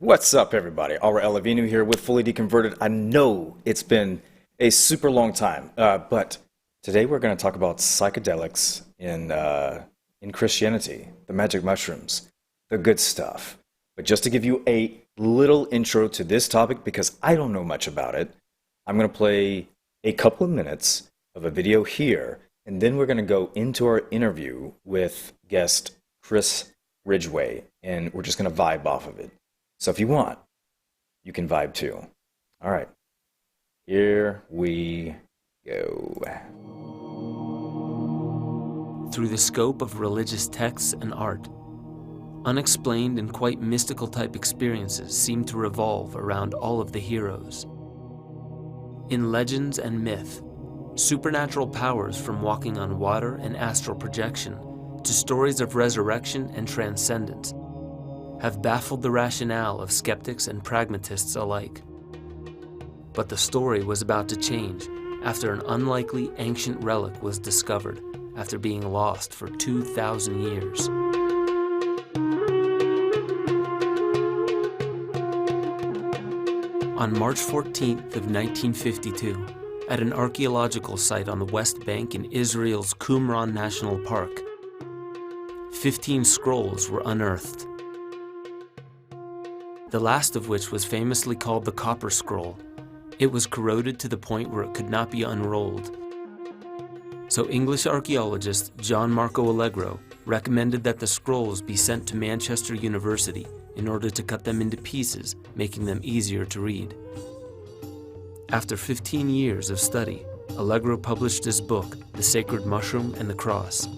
What's up, everybody? Aura Elavinu here with Fully Deconverted. I know it's been a super long time, but today we're going to talk about psychedelics in Christianity, the magic mushrooms, the good stuff. But just to give you a little intro to this topic, because I don't know much about it, I'm going to play a couple of minutes of a video here, and then we're going to go into our interview with guest Chris Ridgway, and we're just going to vibe off of it. So if you want, you can vibe too. All right, here we go. Through the scope of religious texts and art, unexplained and quite mystical type experiences seem to revolve around all of the heroes. In legends and myth, supernatural powers from walking on water and astral projection to stories of resurrection and transcendence have baffled the rationale of skeptics and pragmatists alike. But the story was about to change after an unlikely ancient relic was discovered after being lost for 2,000 years. On March 14th of 1952, at an archaeological site on the West Bank in Israel's Qumran National Park, 15 scrolls were unearthed. The last of which was famously called the Copper Scroll. It was corroded to the point where it could not be unrolled. So English archaeologist John Marco Allegro recommended that the scrolls be sent to Manchester University in order to cut them into pieces, making them easier to read. After 15 years of study, Allegro published his book, The Sacred Mushroom and the Cross.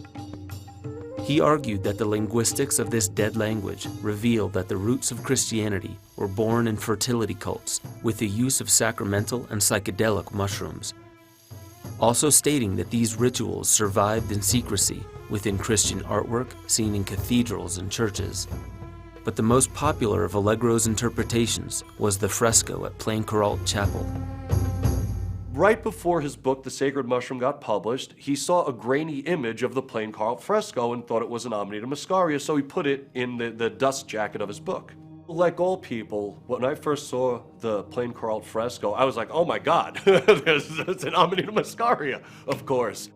He argued that the linguistics of this dead language reveal that the roots of Christianity were born in fertility cults with the use of sacramental and psychedelic mushrooms, also stating that these rituals survived in secrecy within Christian artwork seen in cathedrals and churches. But the most popular of Allegro's interpretations was the fresco at Plain Corault Chapel. Right before his book, The Sacred Mushroom, got published, he saw a grainy image of the Plain Corault fresco and thought it was an Amanita muscaria, so he put it in the dust jacket of his book. Like all people, when I first saw the Plain Corault fresco, I was like, oh my God, it's an Amanita muscaria, of course.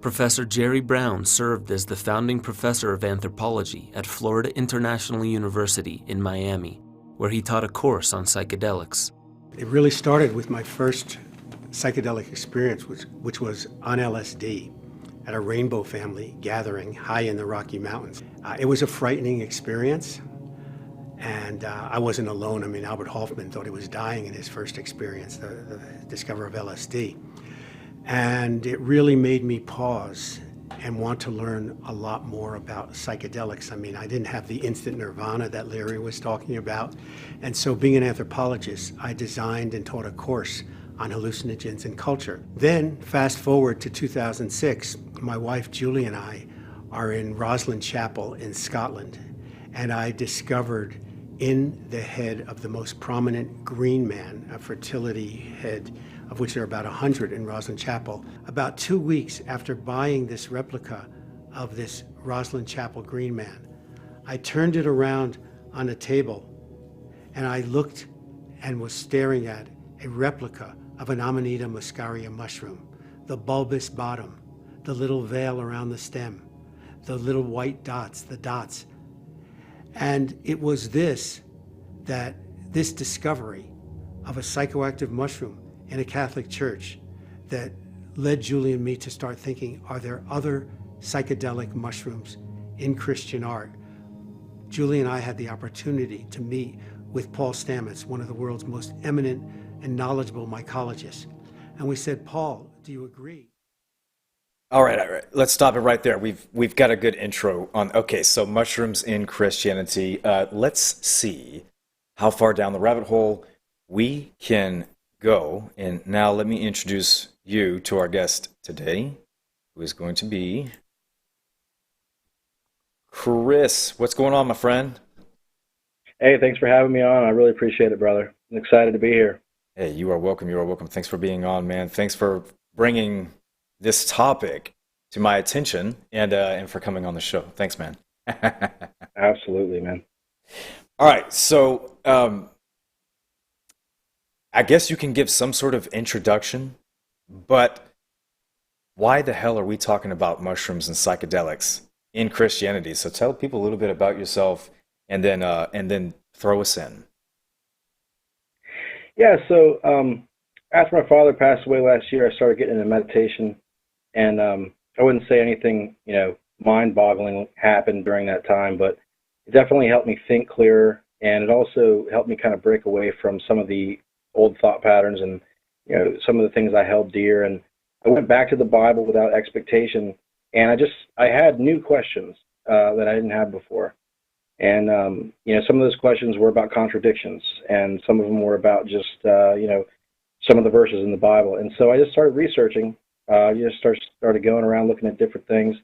Professor Jerry Brown served as the founding professor of anthropology at Florida International University in Miami, where he taught a course on psychedelics. It really started with my first psychedelic experience, which was on LSD at a Rainbow Family gathering high in the Rocky Mountains. It was a frightening experience, and I wasn't alone. I mean, Albert Hoffman thought he was dying in his first experience, the discovery of LSD. And it really made me pause and want to learn a lot more about psychedelics. I mean, I didn't have the instant nirvana that Larry was talking about. And so being an anthropologist, I designed and taught a course on hallucinogens and culture. Then, fast forward to 2006, my wife Julie and I are in Roslin Chapel in Scotland, and I discovered in the head of the most prominent green man, a fertility head, of which there are about 100 in Roslin Chapel. About 2 weeks after buying this replica of this Roslin Chapel green man, I turned it around on a table and I looked and was staring at a replica of an Amanita muscaria mushroom, the bulbous bottom, the little veil around the stem, the little white dots, the dots. And it was this discovery of a psychoactive mushroom in a Catholic church that led Julie and me to start thinking, are there other psychedelic mushrooms in Christian art? Julie and I had the opportunity to meet with Paul Stamets, one of the world's most eminent and knowledgeable mycologists. And we said, Paul, do you agree? All right. Let's stop it right there. We've got a good intro on. Okay, so mushrooms in Christianity. Let's see how far down the rabbit hole we can go. And now let me introduce you to our guest today, who is going to be Chris. What's going on, my friend? Hey, thanks for having me on. I really appreciate it, brother. I'm excited to be here. Hey, you are welcome. You are welcome. Thanks for being on, man. Thanks for bringing this topic to my attention and for coming on the show. Thanks, man. Absolutely, man. All right, so I guess you can give some sort of introduction, but why the hell are we talking about mushrooms and psychedelics in Christianity? So tell people a little bit about yourself, and then throw us in. Yeah, so after my father passed away last year, I started getting into meditation, and I wouldn't say anything, mind-boggling happened during that time, but it definitely helped me think clearer, and it also helped me kind of break away from some of the old thought patterns and some of the things I held dear. And I went back to the Bible without expectation, and I had new questions that I didn't have before. And some of those questions were about contradictions, and some of them were about just some of the verses in the Bible. And so I just started researching. Started going around looking at different things,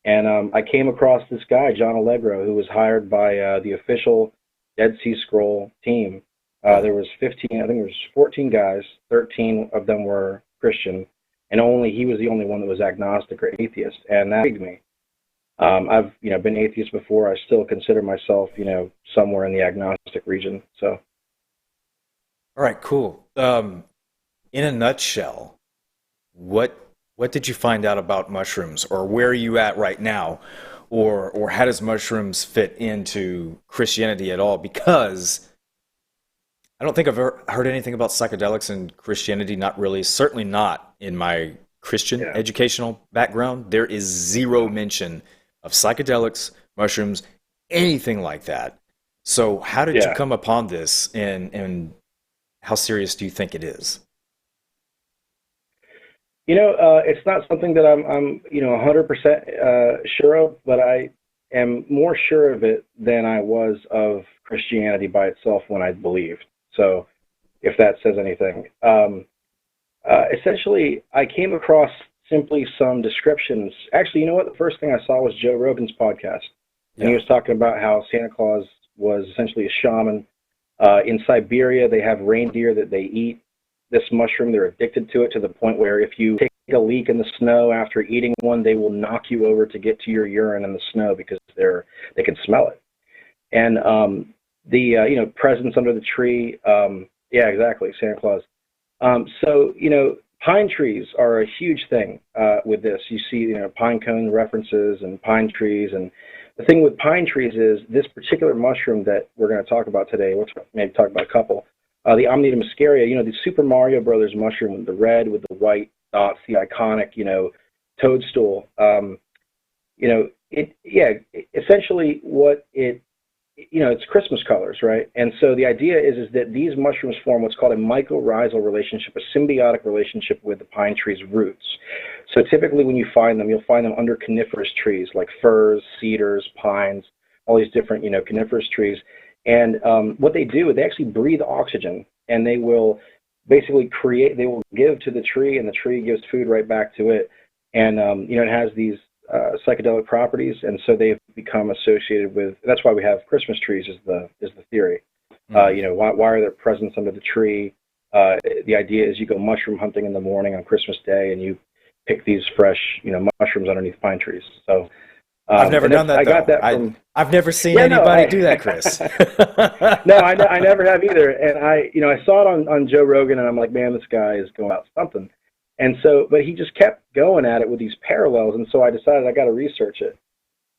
and I came across this guy, John Allegro, who was hired by the official Dead Sea Scroll team. There was 15, I think there was 14 guys. 13 of them were Christian, and he was the only one that was agnostic or atheist, and that intrigued me. I've been atheist before. I still consider myself somewhere in the agnostic region. So All right, cool. In a nutshell, what did you find out about mushrooms, or where are you at right now, or how does mushrooms fit into Christianity at all? Because I don't think I've ever heard anything about psychedelics in Christianity. Not really. Certainly not in my Christian yeah, educational background. There is zero mention of psychedelics, mushrooms, anything like that. So how did you yeah. come upon this, and how serious do you think it is? It's not something that I'm 100% sure of, but I am more sure of it than I was of Christianity by itself when I believed. So, if that says anything, essentially, I came across simply some descriptions. Actually, you know what? The first thing I saw was Joe Rogan's podcast, and he Yeah. was talking about how Santa Claus was essentially a shaman. In Siberia, they have reindeer that they eat this mushroom. They're addicted to it to the point where if you take a leak in the snow after eating one, they will knock you over to get to your urine in the snow because they can smell it. And the presents under the tree. Yeah, exactly, Santa Claus. So pine trees are a huge thing with this. You see, pine cone references and pine trees, and the thing with pine trees is this particular mushroom that we're going to talk about today. Let's maybe talk about a couple. The Amanita muscaria, the Super Mario Brothers mushroom, the red with the white dots, the iconic, toadstool. Essentially what it's Christmas colors, right? And so the idea is that these mushrooms form what's called a mycorrhizal relationship, a symbiotic relationship with the pine tree's roots. So typically when you find them, you'll find them under coniferous trees like firs, cedars, pines, all these different, coniferous trees. And what they do is they actually breathe oxygen, and they will basically they will give to the tree, and the tree gives food right back to it. And, it has these psychedelic properties, and so they've become associated with. That's why we have Christmas trees, is the theory. Mm. Why are there presents under the tree? The idea is you go mushroom hunting in the morning on Christmas Day, and you pick these fresh, mushrooms underneath pine trees. So I've never and done that I got though. that from. I've never seen Yeah, no, anybody do that, Chris. no, I never have either. And I saw it on Joe Rogan, and I'm like, man, this guy is going out something. And so, but he just kept going at it with these parallels, and so I decided I got to research it.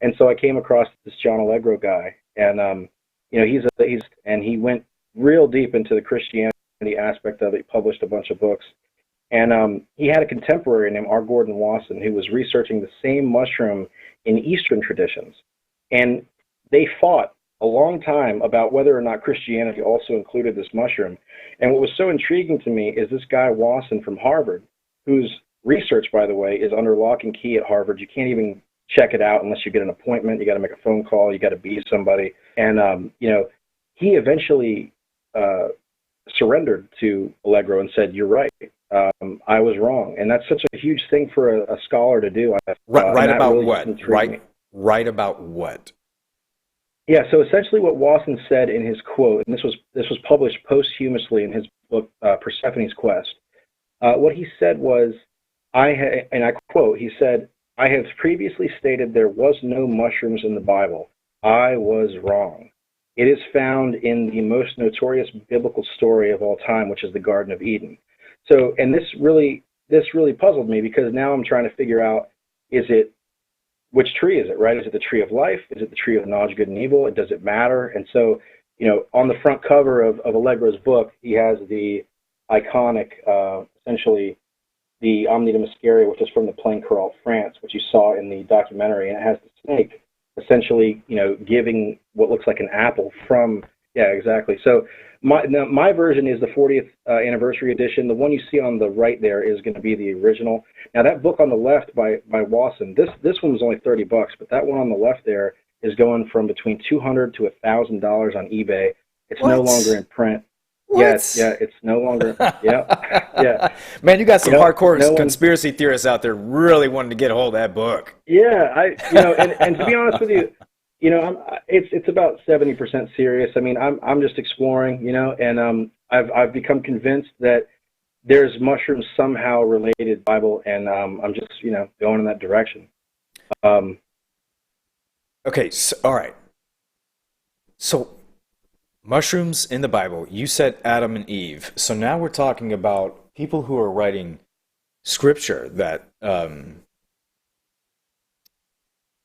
And so I came across this John Allegro guy, and he went real deep into the Christianity aspect of it. He published a bunch of books, and he had a contemporary named R. Gordon Wasson who was researching the same mushroom in Eastern traditions, and they fought a long time about whether or not Christianity also included this mushroom. And what was so intriguing to me is this guy Wasson from Harvard, whose research, by the way, is under lock and key at Harvard. You can't even check it out unless you get an appointment. You got to make a phone call. You got to be somebody. And he eventually surrendered to Allegro and said, "You're right. I was wrong." And that's such a huge thing for a scholar to do. Right And that about really what? intrigued me. Right about what? Yeah, so essentially what Wasson said in his quote, and this was published posthumously in his book Persephone's Quest. What he said was, and I quote, he said, "I have previously stated there was no mushrooms in the Bible. I was wrong. It is found in the most notorious biblical story of all time, which is the Garden of Eden. So, and this really puzzled me, because now I'm trying to figure out, which tree is it, right? Is it the tree of life? Is it the tree of knowledge, good and evil? Does it matter? And so, on the front cover of Allegro's book, he has the iconic, essentially, the Amanita muscaria, which is from the Plaine Corail, France, which you saw in the documentary, and it has the snake essentially, giving what looks like an apple from, yeah, exactly. So my version is the 40th anniversary edition. The one you see on the right there is going to be the original. Now that book on the left by Wasson, this one was only $30, but that one on the left there is going from between $200 to $1,000 on eBay. It's no longer in print. What? Yes, yeah, it's no longer. Yeah. Man, you got some hardcore no conspiracy theorists out there really wanting to get a hold of that book. Yeah, and to be honest with you, it's about 70% serious. I mean, I'm just exploring, and I've become convinced that there's mushrooms somehow related to the Bible, and I'm just going in that direction. Okay, so, all right. So, mushrooms in the Bible. You said Adam and Eve. So now we're talking about people who are writing scripture that.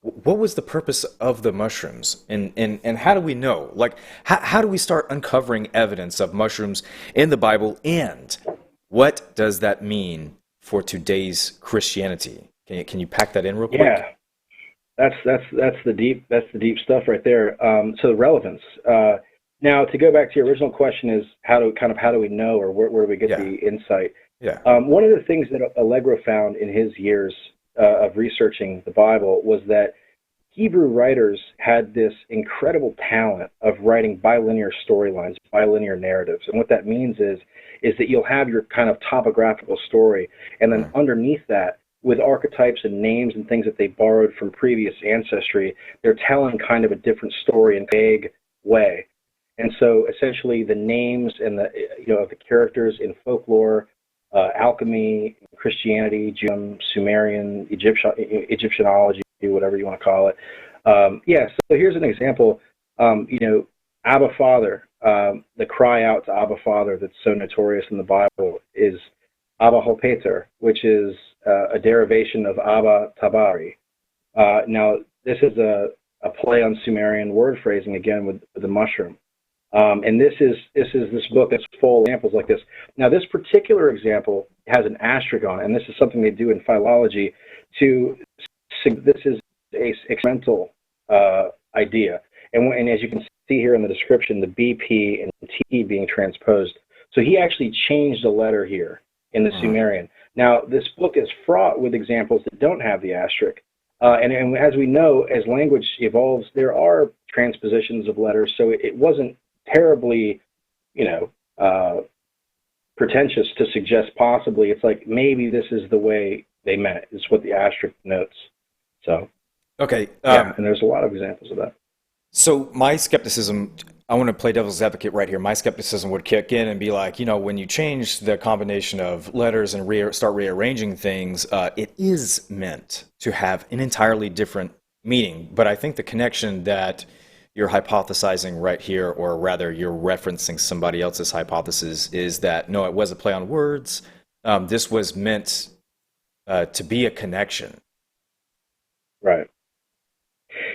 What was the purpose of the mushrooms, and how do we know? Like, how do we start uncovering evidence of mushrooms in the Bible, and what does that mean for today's Christianity? Can you pack that in real quick? Yeah, that's the deep stuff right there. So the relevance. Now, to go back to your original question, is how do we know, or where do we get the insight? Yeah. One of the things that Allegro found in his years of researching the Bible was that Hebrew writers had this incredible talent of writing bilinear storylines, bilinear narratives. And what that means is that you'll have your kind of topographical story, and then underneath that, with archetypes and names and things that they borrowed from previous ancestry, they're telling kind of a different story in a vague way. And so essentially the names and of the characters in folklore, alchemy, Christianity, Judaism, Sumerian, Egyptianology, whatever you want to call it. So here's an example. Abba Father, the cry out to Abba Father that's so notorious in the Bible is Abba Hopeter, which is a derivation of Abba Tabari. Now, this is a play on Sumerian word phrasing, again, with the mushroom. And this book that's full of examples like this. Now, this particular example has an asterisk on it, and this is something they do in philology. This is a experimental idea, and as you can see here in the description, the BP and T being transposed. So he actually changed a letter here in the Sumerian. Now, this book is fraught with examples that don't have the asterisk. And as we know, as language evolves, there are transpositions of letters, so it wasn't terribly, pretentious to suggest possibly it's like maybe this is the way they meant it, is what the asterisk notes. So, okay. And there's a lot of examples of that. So my skepticism, I want to play devil's advocate right here. My skepticism would kick in and be like, when you change the combination of letters and start rearranging things, it is meant to have an entirely different meaning. But I think the connection that you're hypothesizing right here, or rather you're referencing somebody else's hypothesis, is that, no, it was a play on words. This was meant to be a connection. Right.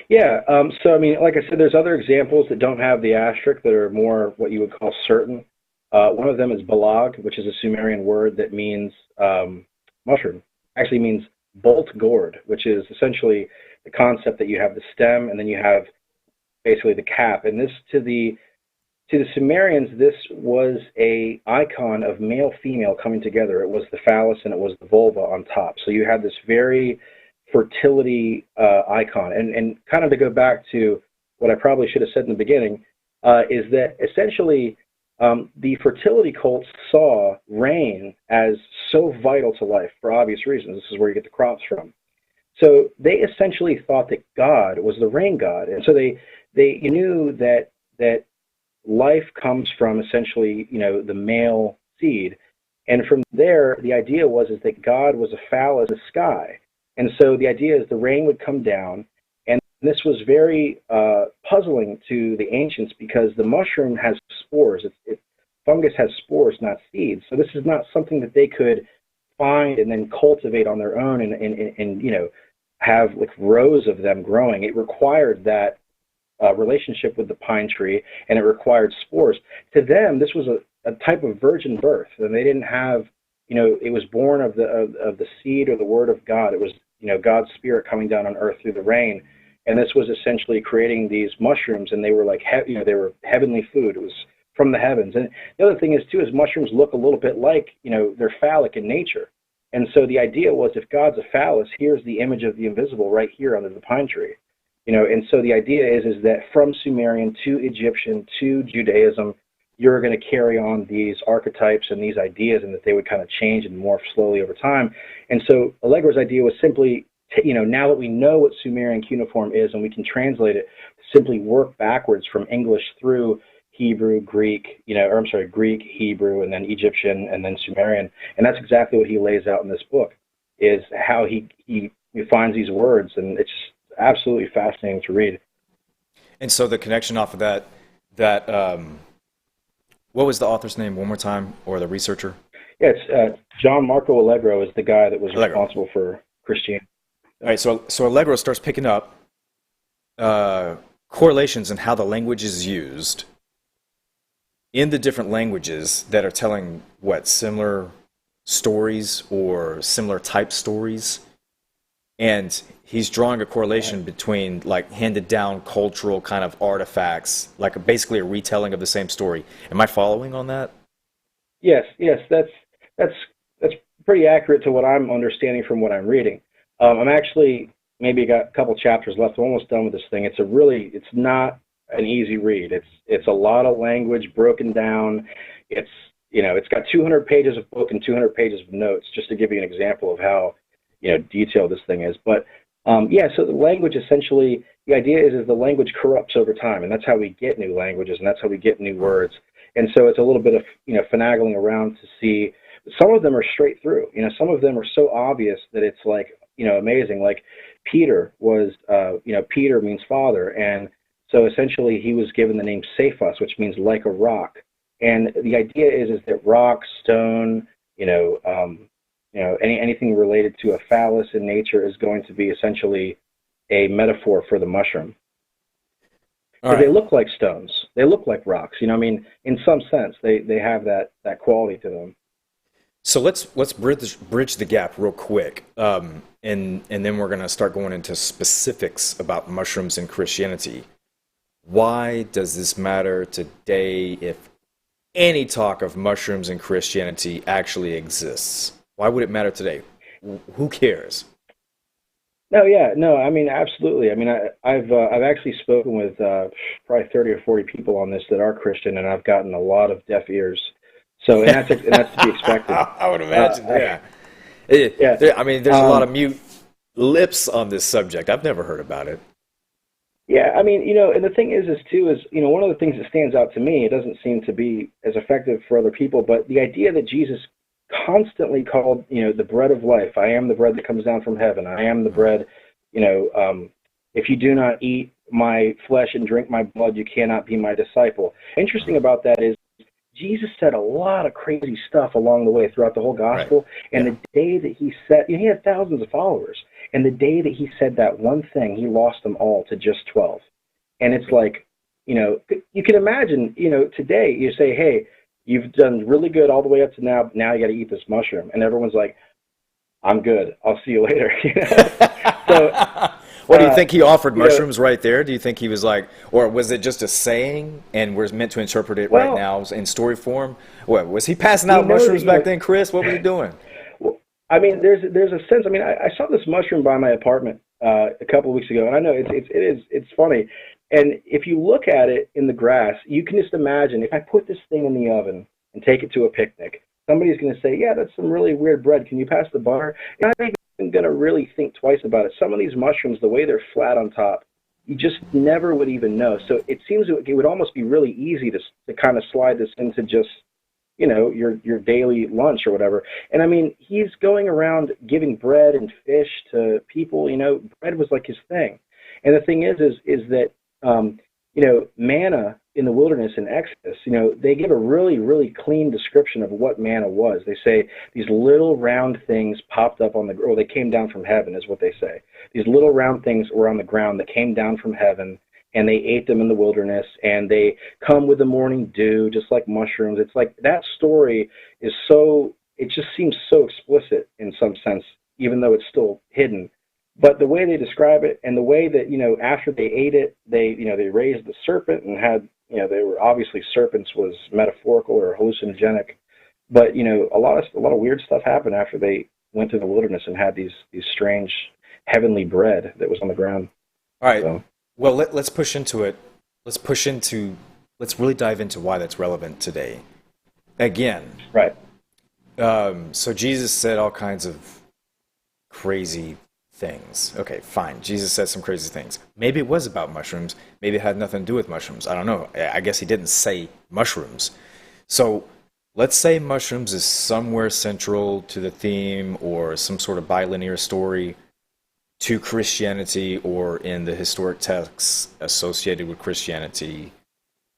Yeah. So, I mean, like I said, there's other examples that don't have the asterisk that are more what you would call certain. One of them is balag, which is a Sumerian word that means mushroom. Actually means bolt gourd, which is essentially the concept that you have the stem and then you have basically the cap. And this, to the Sumerians, this was a icon of male-female coming together. It was the phallus and it was the vulva on top. So you had this very fertility icon. And kind of to go back to what I probably should have said in the beginning, is that essentially the fertility cults saw rain as so vital to life for obvious reasons. This is where you get the crops from. So they essentially thought that God was the rain god. And so they knew that life comes from essentially, the male seed. And from there, the idea was that God was a phallus in the sky. And so the idea is the rain would come down, and this was very puzzling to the ancients because the mushroom has spores. Fungus has spores, not seeds. So this is not something that they could find and then cultivate on their own and have like rows of them growing. It required that relationship with the pine tree, and it required spores. To them, this was a type of virgin birth, and they didn't have, it was born of the seed or the word of God. It was, God's spirit coming down on earth through the rain, and this was essentially creating these mushrooms, and they were like, they were heavenly food. It was from the heavens. And the other thing is too, is mushrooms look a little bit like, they're phallic in nature. And so the idea was, if God's a phallus, here's the image of the invisible right here under the pine tree. And so the idea is that from Sumerian to Egyptian to Judaism, you're going to carry on these archetypes and these ideas, and that they would kind of change and morph slowly over time. And so Allegro's idea was simply, now that we know what Sumerian cuneiform is and we can translate it, simply work backwards from English through Hebrew, Greek, Greek, Hebrew, and then Egyptian, and then Sumerian. And that's exactly what he lays out in this book, is how he finds these words, and it's absolutely fascinating to read. And so the connection off of that what was the author's name one more time, or the researcher? Yeah, it's John Marco Allegro is the guy that was responsible for Christianity. All right, so Allegro starts picking up correlations in how the language is used in the different languages that are telling, similar stories or similar type stories. And he's drawing a correlation between, like, handed down cultural kind of artifacts, like basically a retelling of the same story. Am I following on that? Yes, that's pretty accurate to what I'm understanding from what I'm reading. I'm actually maybe got a couple chapters left. I'm almost done with this thing. It's not an easy read. It's a lot of language broken down. It's got 200 pages of book and 200 pages of notes, just to give you an example of how detailed this thing is. But so the language, essentially, the idea is the language corrupts over time, and that's how we get new languages, and that's how we get new words. And so it's a little bit of finagling around to see. Some of them are straight through. Some of them are so obvious that it's like amazing. Like Peter was, Peter means father, and so essentially he was given the name Cephas, which means like a rock. And the idea is that rock, stone, anything related to a phallus in nature is going to be essentially a metaphor for the mushroom. Right. They look like stones. They look like rocks. In some sense, they have that quality to them. So let's bridge the gap real quick, and then we're going to start going into specifics about mushrooms and Christianity. Why does this matter today if any talk of mushrooms and Christianity actually exists? Why would it matter today? Who cares? No, absolutely. I've actually spoken with probably 30 or 40 people on this that are Christian, and I've gotten a lot of deaf ears. So, and that's to be expected. I would imagine, There's a lot of mute lips on this subject. I've never heard about it. Yeah, and the thing is one of the things that stands out to me, it doesn't seem to be as effective for other people, but the idea that Jesus constantly called, the bread of life. I am the bread that comes down from heaven. I am the bread, if you do not eat my flesh and drink my blood, you cannot be my disciple. Interesting about that is Jesus said a lot of crazy stuff along the way throughout the whole gospel. Right. And the day that he said, he had thousands of followers. And the day that he said that one thing, he lost them all to just 12. And it's like, you can imagine, today you say, hey, you've done really good all the way up to now. Now you got to eat this mushroom. And everyone's like, I'm good. I'll see you later. So, what do you think he offered mushrooms right there? Do you think he was like, or was it just a saying and we're meant to interpret it right now in story form? What, was he passing out mushrooms back then, Chris? What was he doing? Well, there's a sense. I saw this mushroom by my apartment a couple of weeks ago, and I know it's funny. And if you look at it in the grass, you can just imagine if I put this thing in the oven and take it to a picnic, somebody's going to say, yeah, that's some really weird bread. Can you pass the butter? And I'm not even going to really think twice about it. Some of these mushrooms, the way they're flat on top, you just never would even know. So it seems it would almost be really easy to kind of slide this into just, your daily lunch or whatever. And he's going around giving bread and fish to people. Bread was like his thing. And the thing is that manna in the wilderness in Exodus, they give a really, really clean description of what manna was. They say these little round things popped up or they came down from heaven, is what they say. These little round things were on the ground that came down from heaven, and they ate them in the wilderness, and they come with the morning dew, just like mushrooms. It's like that story it just seems so explicit in some sense, even though it's still hidden. But the way they describe it, and the way that, after they ate it, they raised the serpent and had, they were obviously, serpents was metaphorical or hallucinogenic. But, a lot of weird stuff happened after they went to the wilderness and had these strange heavenly bread that was on the ground. All right. So, Well, let's push into it. Let's really dive into why that's relevant today. Again, right. So Jesus said all kinds of crazy things. Okay, fine. Jesus said some crazy things. Maybe it was about mushrooms. Maybe it had nothing to do with mushrooms. I don't know. I guess he didn't say mushrooms. So let's say mushrooms is somewhere central to the theme or some sort of bilinear story to Christianity or in the historic texts associated with Christianity.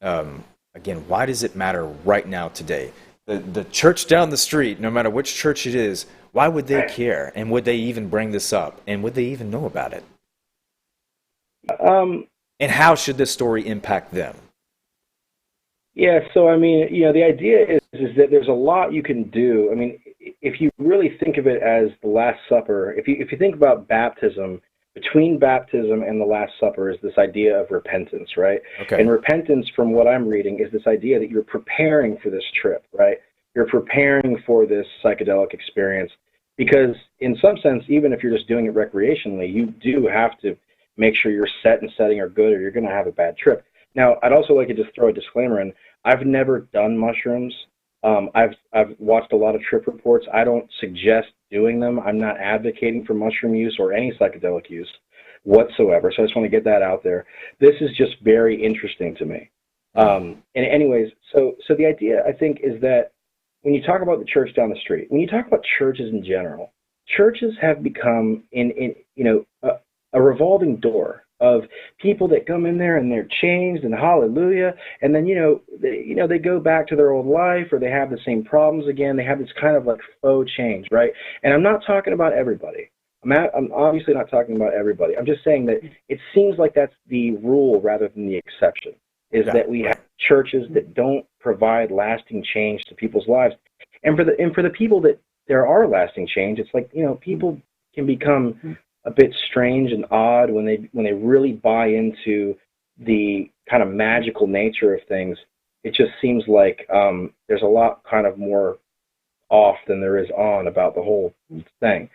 Again, why does it matter right now today? The church down the street, no matter which church it is, why would they care? And would they even bring this up? And would they even know about it? And how should this story impact them? Yeah, so I mean, the idea is that there's a lot you can do. I mean, if you really think of it as the Last Supper, if you think about baptism, between baptism and the Last Supper is this idea of repentance, right? Okay. And repentance, from what I'm reading, is this idea that you're preparing for this trip, right? You're preparing for this psychedelic experience because, in some sense, even if you're just doing it recreationally, you do have to make sure your set and setting are good, or you're going to have a bad trip. Now, I'd also like to just throw a disclaimer in. I've never done mushrooms. I've watched a lot of trip reports. I don't suggest doing them. I'm not advocating for mushroom use or any psychedelic use whatsoever. So I just want to get that out there. This is just very interesting to me. And anyways, so the idea, I think, is that when you talk about the church down the street, when you talk about churches in general, churches have become a revolving door of people that come in there and they're changed and hallelujah, and then they go back to their old life, or they have the same problems again. They have this kind of like faux change, right? And I'm not talking about everybody. I'm obviously not talking about everybody. I'm just saying that it seems like that's the rule rather than the exception, is that we have churches that don't provide lasting change to people's lives. And for the people that there are lasting change, it's like, people can become a bit strange and odd when they really buy into the kind of magical nature of things. It just seems like there's a lot kind of more off than there is on about the whole thing.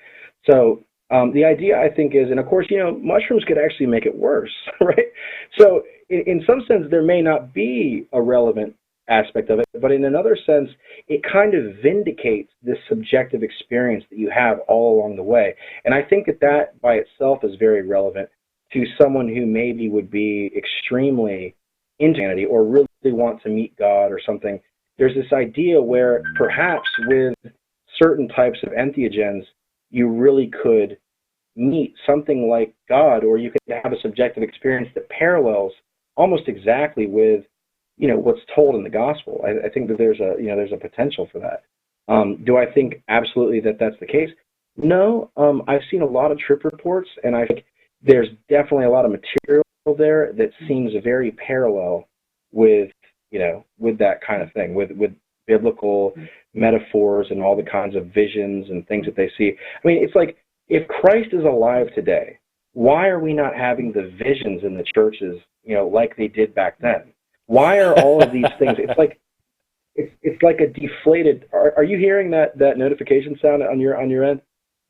So the idea, I think, is, and of course, mushrooms could actually make it worse, right? So in some sense, there may not be a relevant aspect of it, but in another sense, it kind of vindicates this subjective experience that you have all along the way. And I think that by itself is very relevant to someone who maybe would be extremely into humanity or really want to meet God or something. There's this idea where perhaps with certain types of entheogens, you really could meet something like God, or you could have a subjective experience that parallels almost exactly with what's told in the gospel. I think that there's a potential for that. Do I think absolutely that that's the case? No. I've seen a lot of trip reports, and I think there's definitely a lot of material there that seems very parallel with that kind of thing, with biblical metaphors and all the kinds of visions and things that they see. I mean, it's like, if Christ is alive today, why are we not having the visions in the churches, like they did back then? Why are all of these things? It's like a deflated. Are you hearing that notification sound on your end?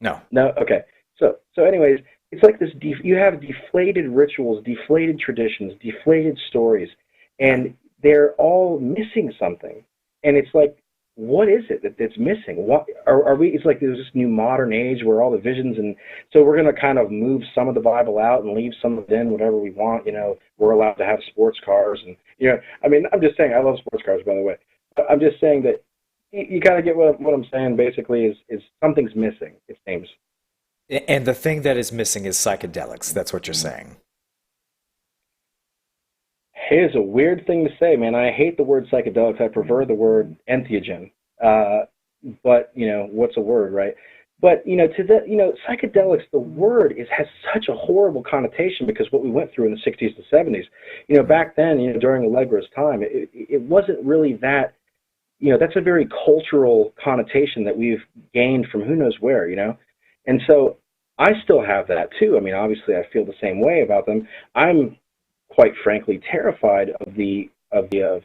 No. No. Okay. So anyways, it's like this. You have deflated rituals, deflated traditions, deflated stories, and they're all missing something. And it's like, what is it that's missing? What are we? It's like there's this new modern age where all the visions, and so we're going to kind of move some of the Bible out and leave some of it in, whatever we want. We're allowed to have sports cars, and I mean, I'm just saying, I love sports cars, by the way. But I'm just saying that you kind of get what I'm saying. Basically, is something's missing, it seems. And the thing that is missing is psychedelics. That's what you're saying. It is a weird thing to say, man. I hate the word psychedelics. I prefer the word entheogen. But, what's a word, right? But, psychedelics, the word has such a horrible connotation because what we went through in the 60s to 70s. Back then, during Allegra's time, it wasn't really that, that's a very cultural connotation that we've gained from who knows where, And so I still have that too. I mean, obviously I feel the same way about them. I'm quite frankly terrified of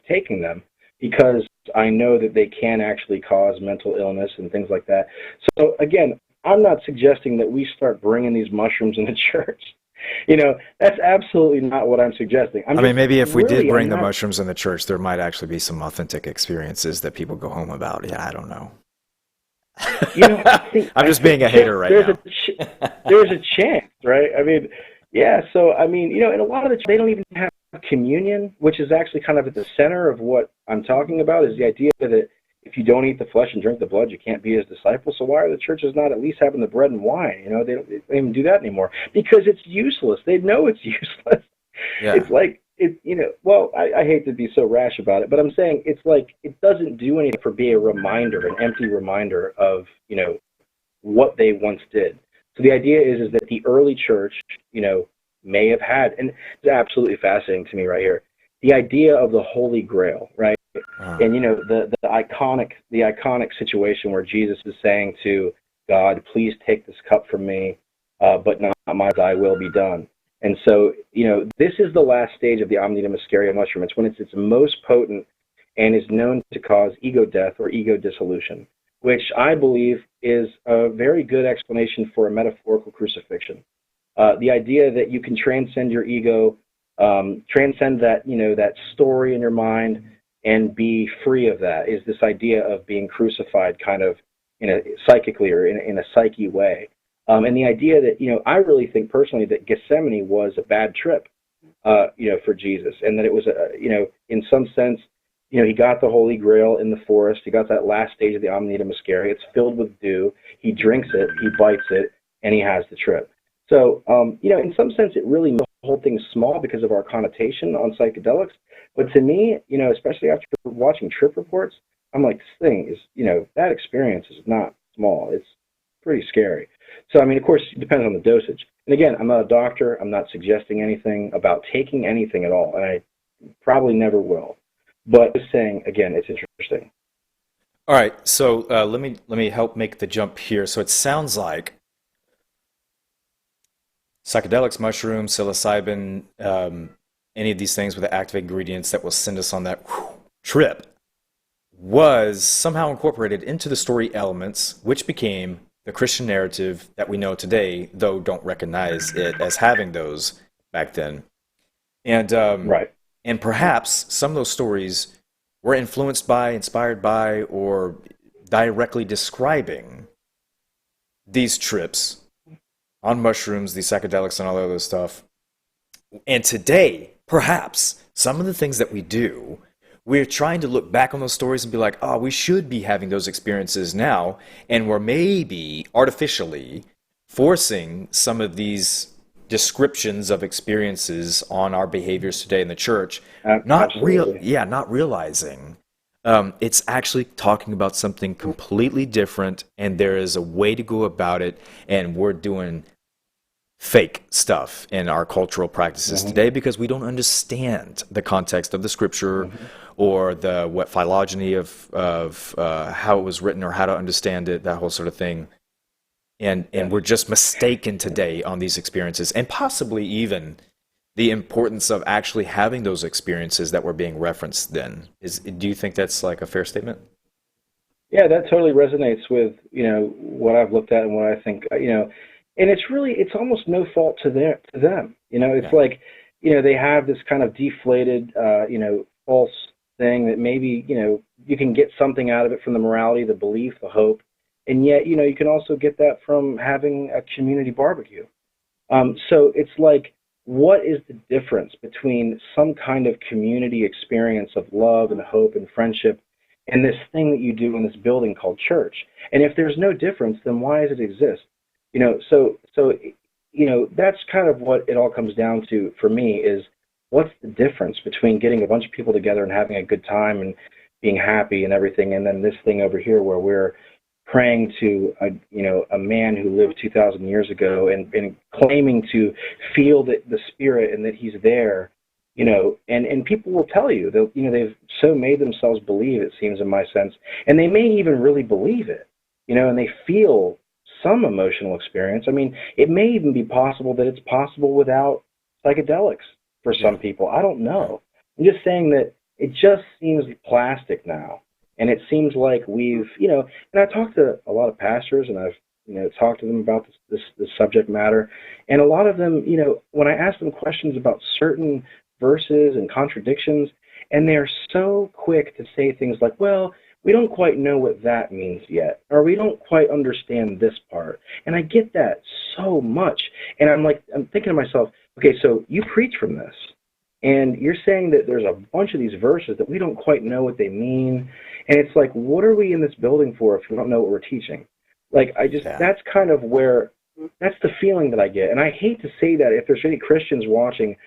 taking them because I know that they can actually cause mental illness and things like that. So again, I'm not suggesting that we start bringing these mushrooms in the church. That's absolutely not what I'm suggesting. I mean, maybe if we did bring the mushrooms in the church, there might actually be some authentic experiences that people go home about. Yeah, I don't know. I'm just being a hater right now. There's a chance, right? I mean, yeah. So I mean, in a lot of they don't even have communion, which is actually kind of at the center of what I'm talking about. Is the idea that if you don't eat the flesh and drink the blood, you can't be his disciple. So why are the churches not at least having the bread and wine? They don't even do that anymore because it's useless. They know it's useless. Yeah. It's like well, I hate to be so rash about it, but I'm saying it's like it doesn't do anything for being a reminder, an empty reminder of, what they once did. So the idea is that the early church, may have had, and it's absolutely fascinating to me right here, the idea of the Holy Grail, right? And, the iconic situation where Jesus is saying to God, please take this cup from me, but not my thy will be done. And so, this is the last stage of the Amanita muscaria mushroom. It's when it's its most potent and is known to cause ego death or ego dissolution, which I believe is a very good explanation for a metaphorical crucifixion. The idea that you can transcend your ego, transcend that, that story in your mind and be free of that is this idea of being crucified kind of psychically or in a psyche way. And the idea that, I really think personally that Gethsemane was a bad trip, for Jesus, and that it was, in some sense, he got the Holy Grail in the forest. He got that last stage of the Amanita muscaria. It's filled with dew. He drinks it, he bites it, and he has the trip. So, in some sense, it really makes the whole thing small because of our connotation on psychedelics. But to me, especially after watching trip reports, I'm like, this thing is, that experience is not small. It's pretty scary. So, I mean, of course, it depends on the dosage. And again, I'm not a doctor. I'm not suggesting anything about taking anything at all. And I probably never will. But just saying, again, it's interesting. All right. So let me help make the jump here. So it sounds like psychedelics, mushrooms, psilocybin, any of these things with the active ingredients that will send us on that trip was somehow incorporated into the story elements, which became the Christian narrative that we know today, though don't recognize it as having those back then. And right. And perhaps some of those stories were influenced by, inspired by, or directly describing these trips on mushrooms, these psychedelics, and all that other stuff. And today, perhaps, some of the things that we do, we're trying to look back on those stories and be like, oh, we should be having those experiences now. And we're maybe artificially forcing some of these descriptions of experiences on our behaviors today in the church, not realizing it's actually talking about something completely different, and there is a way to go about it, and we're doing fake stuff in our cultural practices today because we don't understand the context of the scripture or the phylogeny of how it was written or how to understand it, that whole sort of thing. And we're just mistaken today on these experiences, and possibly even the importance of actually having those experiences that were being referenced then. Do you think that's like a fair statement? Yeah, that totally resonates with, what I've looked at and what I think, and it's almost no fault to them. It's like, they have this kind of deflated, false thing that maybe, you can get something out of it from the morality, the belief, the hope. And yet, you can also get that from having a community barbecue. So it's like, what is the difference between some kind of community experience of love and hope and friendship and this thing that you do in this building called church? And if there's no difference, then why does it exist? So that's kind of what it all comes down to for me is, what's the difference between getting a bunch of people together and having a good time and being happy and everything, and then this thing over here where we're praying to a man who lived 2,000 years ago and claiming to feel the spirit and that he's there, and people will tell you that they've so made themselves believe, it seems, in my sense, and they may even really believe it, and they feel some emotional experience. I mean, it may even be possible that it's possible without psychedelics for some people. I don't know. I'm just saying that it just seems plastic now. And it seems like we've, and I talked to a lot of pastors, and I've, talked to them about this subject matter. And a lot of them, when I ask them questions about certain verses and contradictions, and they're so quick to say things like, well, we don't quite know what that means yet, or we don't quite understand this part. And I get that so much. And I'm thinking to myself, okay, so you preach from this. And you're saying that there's a bunch of these verses that we don't quite know what they mean. And it's like, what are we in this building for if we don't know what we're teaching? That's kind of that's the feeling that I get. And I hate to say that if there's any Christians watching,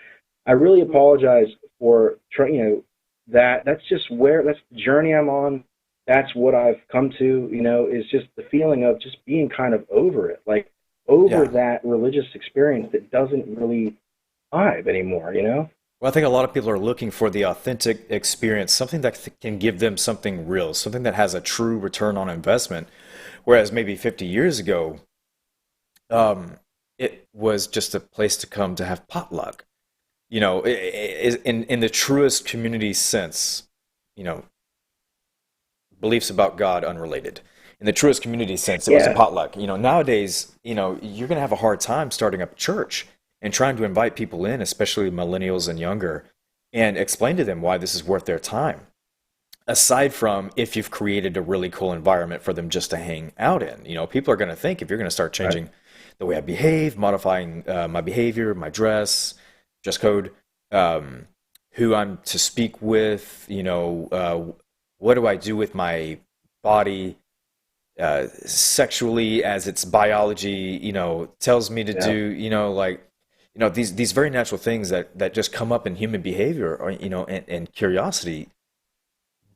I really apologize for trying, that's the journey I'm on. That's what I've come to, is just the feeling of just being kind of over it, that religious experience that doesn't really vibe anymore, Well, I think a lot of people are looking for the authentic experience, something that can give them something real, something that has a true return on investment. Whereas maybe 50 years ago, it was just a place to come to have potluck. In the truest community sense, beliefs about God unrelated. In the truest community sense, it was a potluck. Nowadays, you're going to have a hard time starting up a church and trying to invite people in, especially millennials and younger, and explain to them why this is worth their time. Aside from if you've created a really cool environment for them just to hang out in. People are going to think if you're going to start changing the way I behave, modifying my behavior, my dress code, who I'm to speak with, what do I do with my body sexually as its biology, tells me to do, these very natural things that just come up in human behavior, or, and curiosity.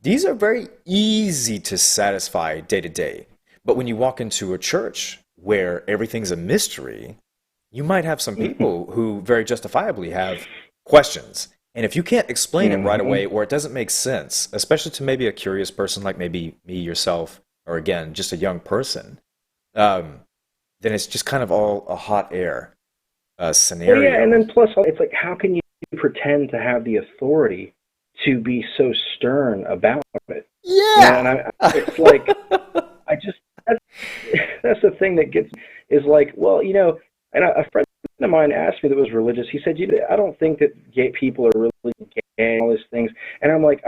These are very easy to satisfy day to day. But when you walk into a church where everything's a mystery, you might have some people who very justifiably have questions. And if you can't explain it right away, or it doesn't make sense, especially to maybe a curious person like maybe me, yourself, or again, just a young person, then it's just kind of all a hot air scenario. Well, yeah, and then plus, it's like, how can you pretend to have the authority to be so stern about it? Yeah. It's like, that's the thing that is like, well, and a friend of mine asked me that was religious. He said, I don't think that gay people are really gay and all these things. And I'm like,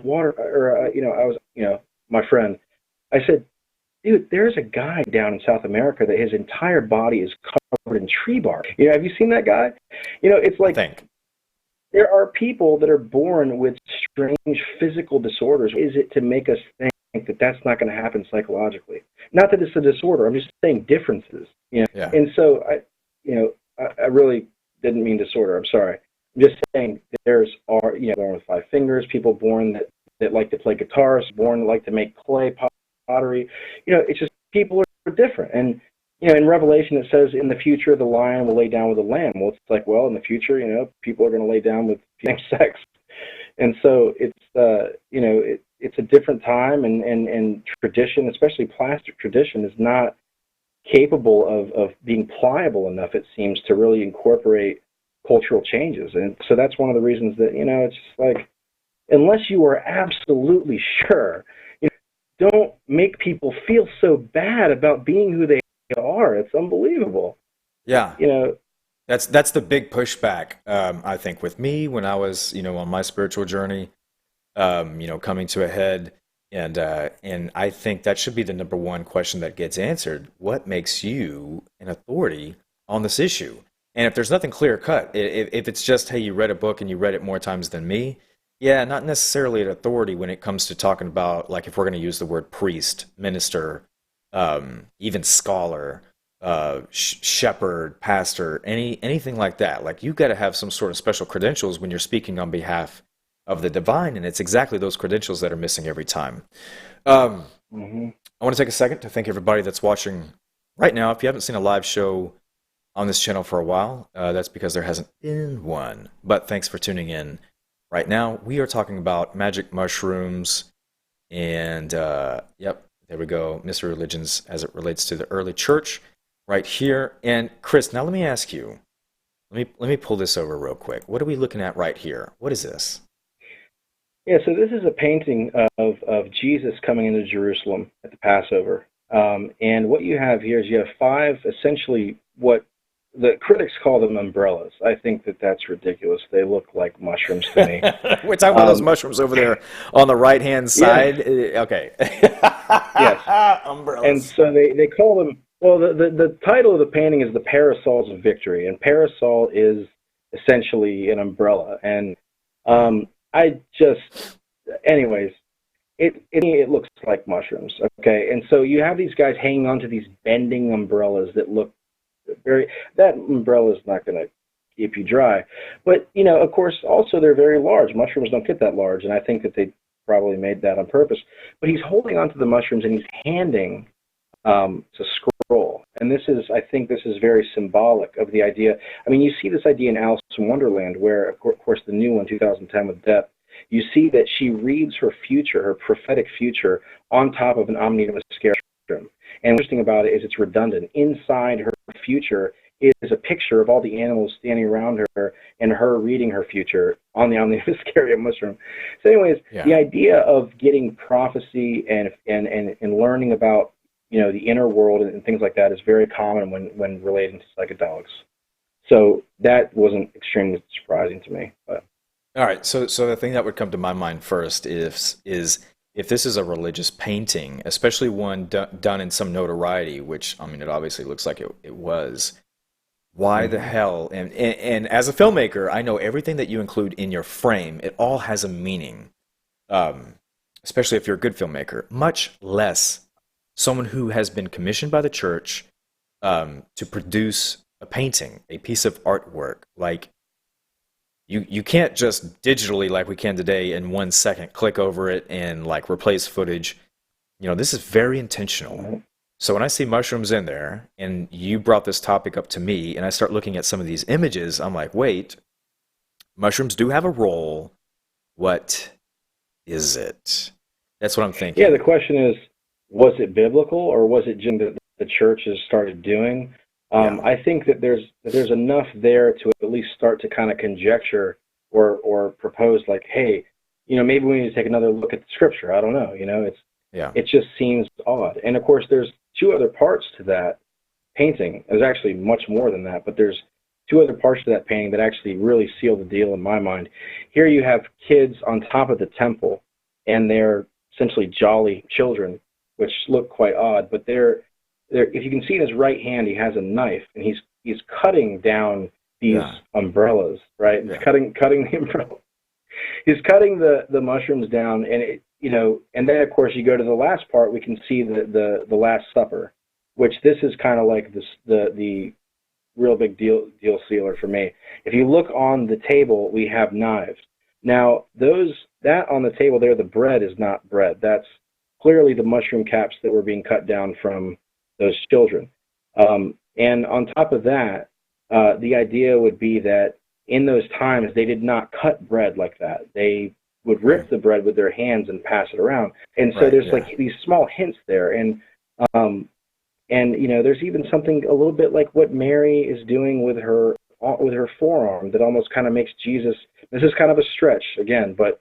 water, or, I was, my friend, I said, dude, there's a guy down in South America that his entire body is covered in tree bark. Have you seen that guy? It's like, there are people that are born with strange physical disorders. Is it to make us think that that's not going to happen psychologically? Not that it's a disorder. I'm just saying differences. Yeah. And so I really didn't mean disorder. I'm sorry. I'm just saying born with 5 fingers, people born that like to play guitars, born that like to make clay pottery. It's just people are different. And in Revelation it says in the future the lion will lay down with the lamb. Well, it's like, well, in the future, people are going to lay down with same sex. And so it's it's a different time, and tradition, especially plastic tradition, is not capable of being pliable enough, it seems, to really incorporate cultural changes. And so that's one of the reasons that, it's just like, unless you are absolutely sure, don't make people feel so bad about being who they are. It's unbelievable. Yeah. That's the big pushback, I think, with me when I was, on my spiritual journey, coming to a head. And I think that should be the number one question that gets answered. What makes you an authority on this issue? And if there's nothing clear cut, if it's just, hey, you read a book and you read it more times than me, yeah, not necessarily an authority when it comes to talking about, like, if we're going to use the word priest, minister, even scholar, shepherd, pastor, anything like that. Like you got to have some sort of special credentials when you're speaking on behalf of the divine, and it's exactly those credentials that are missing every time. Um, Hmm. I want to take a second to thank everybody that's watching right now. If you haven't seen a live show on this channel for a while, that's because there hasn't been one. But thanks for tuning in. Right now, we are talking about magic mushrooms, and yep, there we go. Mystery religions as it relates to the early church, right here. And Chris, now let me ask you. Let me pull this over real quick. What are we looking at right here? What is this? Yeah, so this is a painting of Jesus coming into Jerusalem at the Passover. And what you have here is you have five, essentially, what the critics call them umbrellas. I think that that's ridiculous. They look like mushrooms to me. We're talking about those Um, mushrooms over there on the right hand yeah, side. Okay. yes. And Umbrellas. so they call them, well, the title of the painting is The Parasols of Victory. And parasol is essentially an umbrella. And I just, anyways, it looks like mushrooms, okay? And so you have these guys hanging onto these bending umbrellas that look very, that umbrella is not going to keep you dry. But, you know, of course, also they're very large. Mushrooms don't get that large, and I think that they probably made that on purpose. But he's holding onto the mushrooms and he's handing to scroll. And this is, I think this is very symbolic of the idea. I mean, you see this idea in Alice in Wonderland, where, of course, the new one, 2010 with Death, you see that she reads her future, her prophetic future, on top of an Omnium Mascarum. And what's interesting about it is it's redundant. Inside her future is a picture of all the animals standing around her and her reading her future on the Omnium Mascarum mushroom. So anyways, Yeah. the idea of getting prophecy and learning about, you know, the inner world and things like that is very common when relating to psychedelics. So that wasn't extremely surprising to me. But All right. So the thing that would come to my mind first is if this is a religious painting, especially one done in some notoriety, which I mean, it obviously looks like it was. Why the hell? And as a filmmaker, I know everything that you include in your frame, it all has a meaning. Um, Especially if you're a good filmmaker, much less someone who has been commissioned by the church to produce a painting, a piece of artwork. Like you can't just digitally like we can today in 1 second click over it and like replace footage. You know, this is very intentional. So when I see mushrooms in there, and you brought this topic up to me, and I start looking at some of these images, I'm like, wait, mushrooms do have a role. What is it? That's what I'm yeah, the thinking. question is, was it biblical or was it just that the church has started doing? Yeah. I think that there's enough there to at least start to kind of conjecture or propose like, hey, you know, maybe we need to take another look at the scripture. I don't know. You know, Yeah. it just seems odd. And of course, there's two other parts to that painting. There's actually much more than that, but there's two other parts to that painting that actually really seal the deal in my mind. Here you have kids on top of the temple, and they're essentially jolly children, which look quite odd, but they're if you can see in his right hand, he has a knife, and he's cutting down these Yeah. umbrellas, right? He's Yeah. cutting the umbrella. He's cutting the mushrooms down, and it, you know, and then of course you go to the last part. We can see the Last Supper, which this is kind of like this the real big deal sealer for me. If you look on the table, we have knives. Now that on the table there, the bread is not bread. That's clearly the mushroom caps that were being cut down from those children. And on top of that, the idea would be that in those times they did not cut bread like that. They would Right. rip the bread with their hands and pass it around. And so Right. there's Yeah. like these small hints there. Um, and you know, there's even something a little bit like what Mary is doing with her forearm that almost kind of makes Jesus. This is kind of a stretch again, but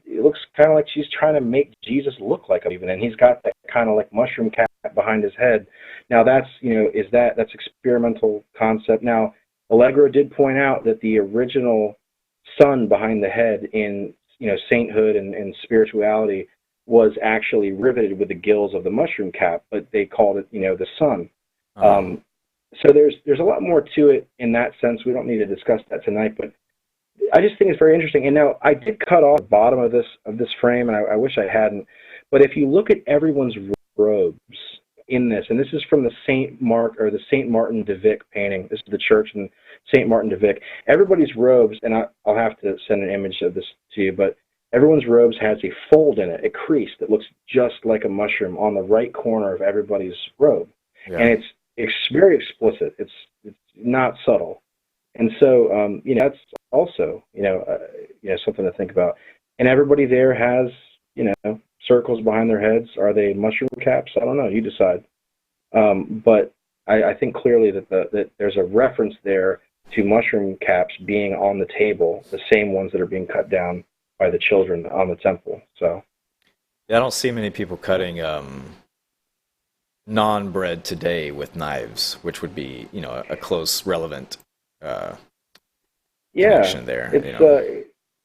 it looks kind of like she's trying to make Jesus look like him even, and he's got that kind of like mushroom cap behind his head. Now that's, you know, that's experimental concept. Now Allegro did point out that the original sun behind the head in, you know, sainthood and spirituality was actually riveted with the gills of the mushroom cap, but they called it, you know, the sun. Uh-huh. So there's a lot more to it in that sense. We don't need to discuss that tonight, but I just think it's very interesting. And now I did cut off the bottom of this frame, and I wish I hadn't. But if you look at everyone's robes, in this, and this is from the St. Martin de Vic painting. This is the church in St. Martin de Vic. Everybody's robes, and I'll have to send an image of this to you, but everyone's robes has a fold in it, a crease that looks just like a mushroom on the right corner of everybody's robe. Yeah. And it's very explicit. It's not subtle. And so, that's also, something to think about. And everybody there has, circles behind their heads. Are they mushroom caps? I don't know. You decide. But I think clearly that there's a reference there to mushroom caps being on the table, the same ones that are being cut down by the children on the temple. So, Yeah, I don't see many people cutting non-bread today with knives, which would be, a close, relevant connection there.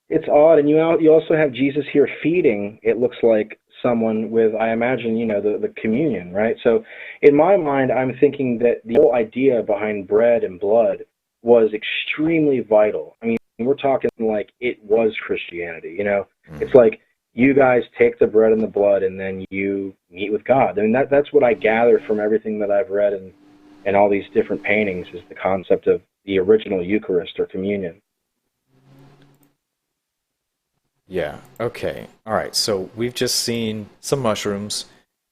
It's odd, and you also have Jesus here feeding. It looks like someone with, I imagine, the communion, right? So, in my mind, I'm thinking that the whole idea behind bread and blood was extremely vital. I mean, we're talking like it was Christianity. It's like you guys take the bread and the blood, and then you meet with God. I mean, that's what I gather from everything that I've read and all these different paintings is the concept of the original Eucharist or communion. Yeah. Okay. All right. So we've just seen some mushrooms.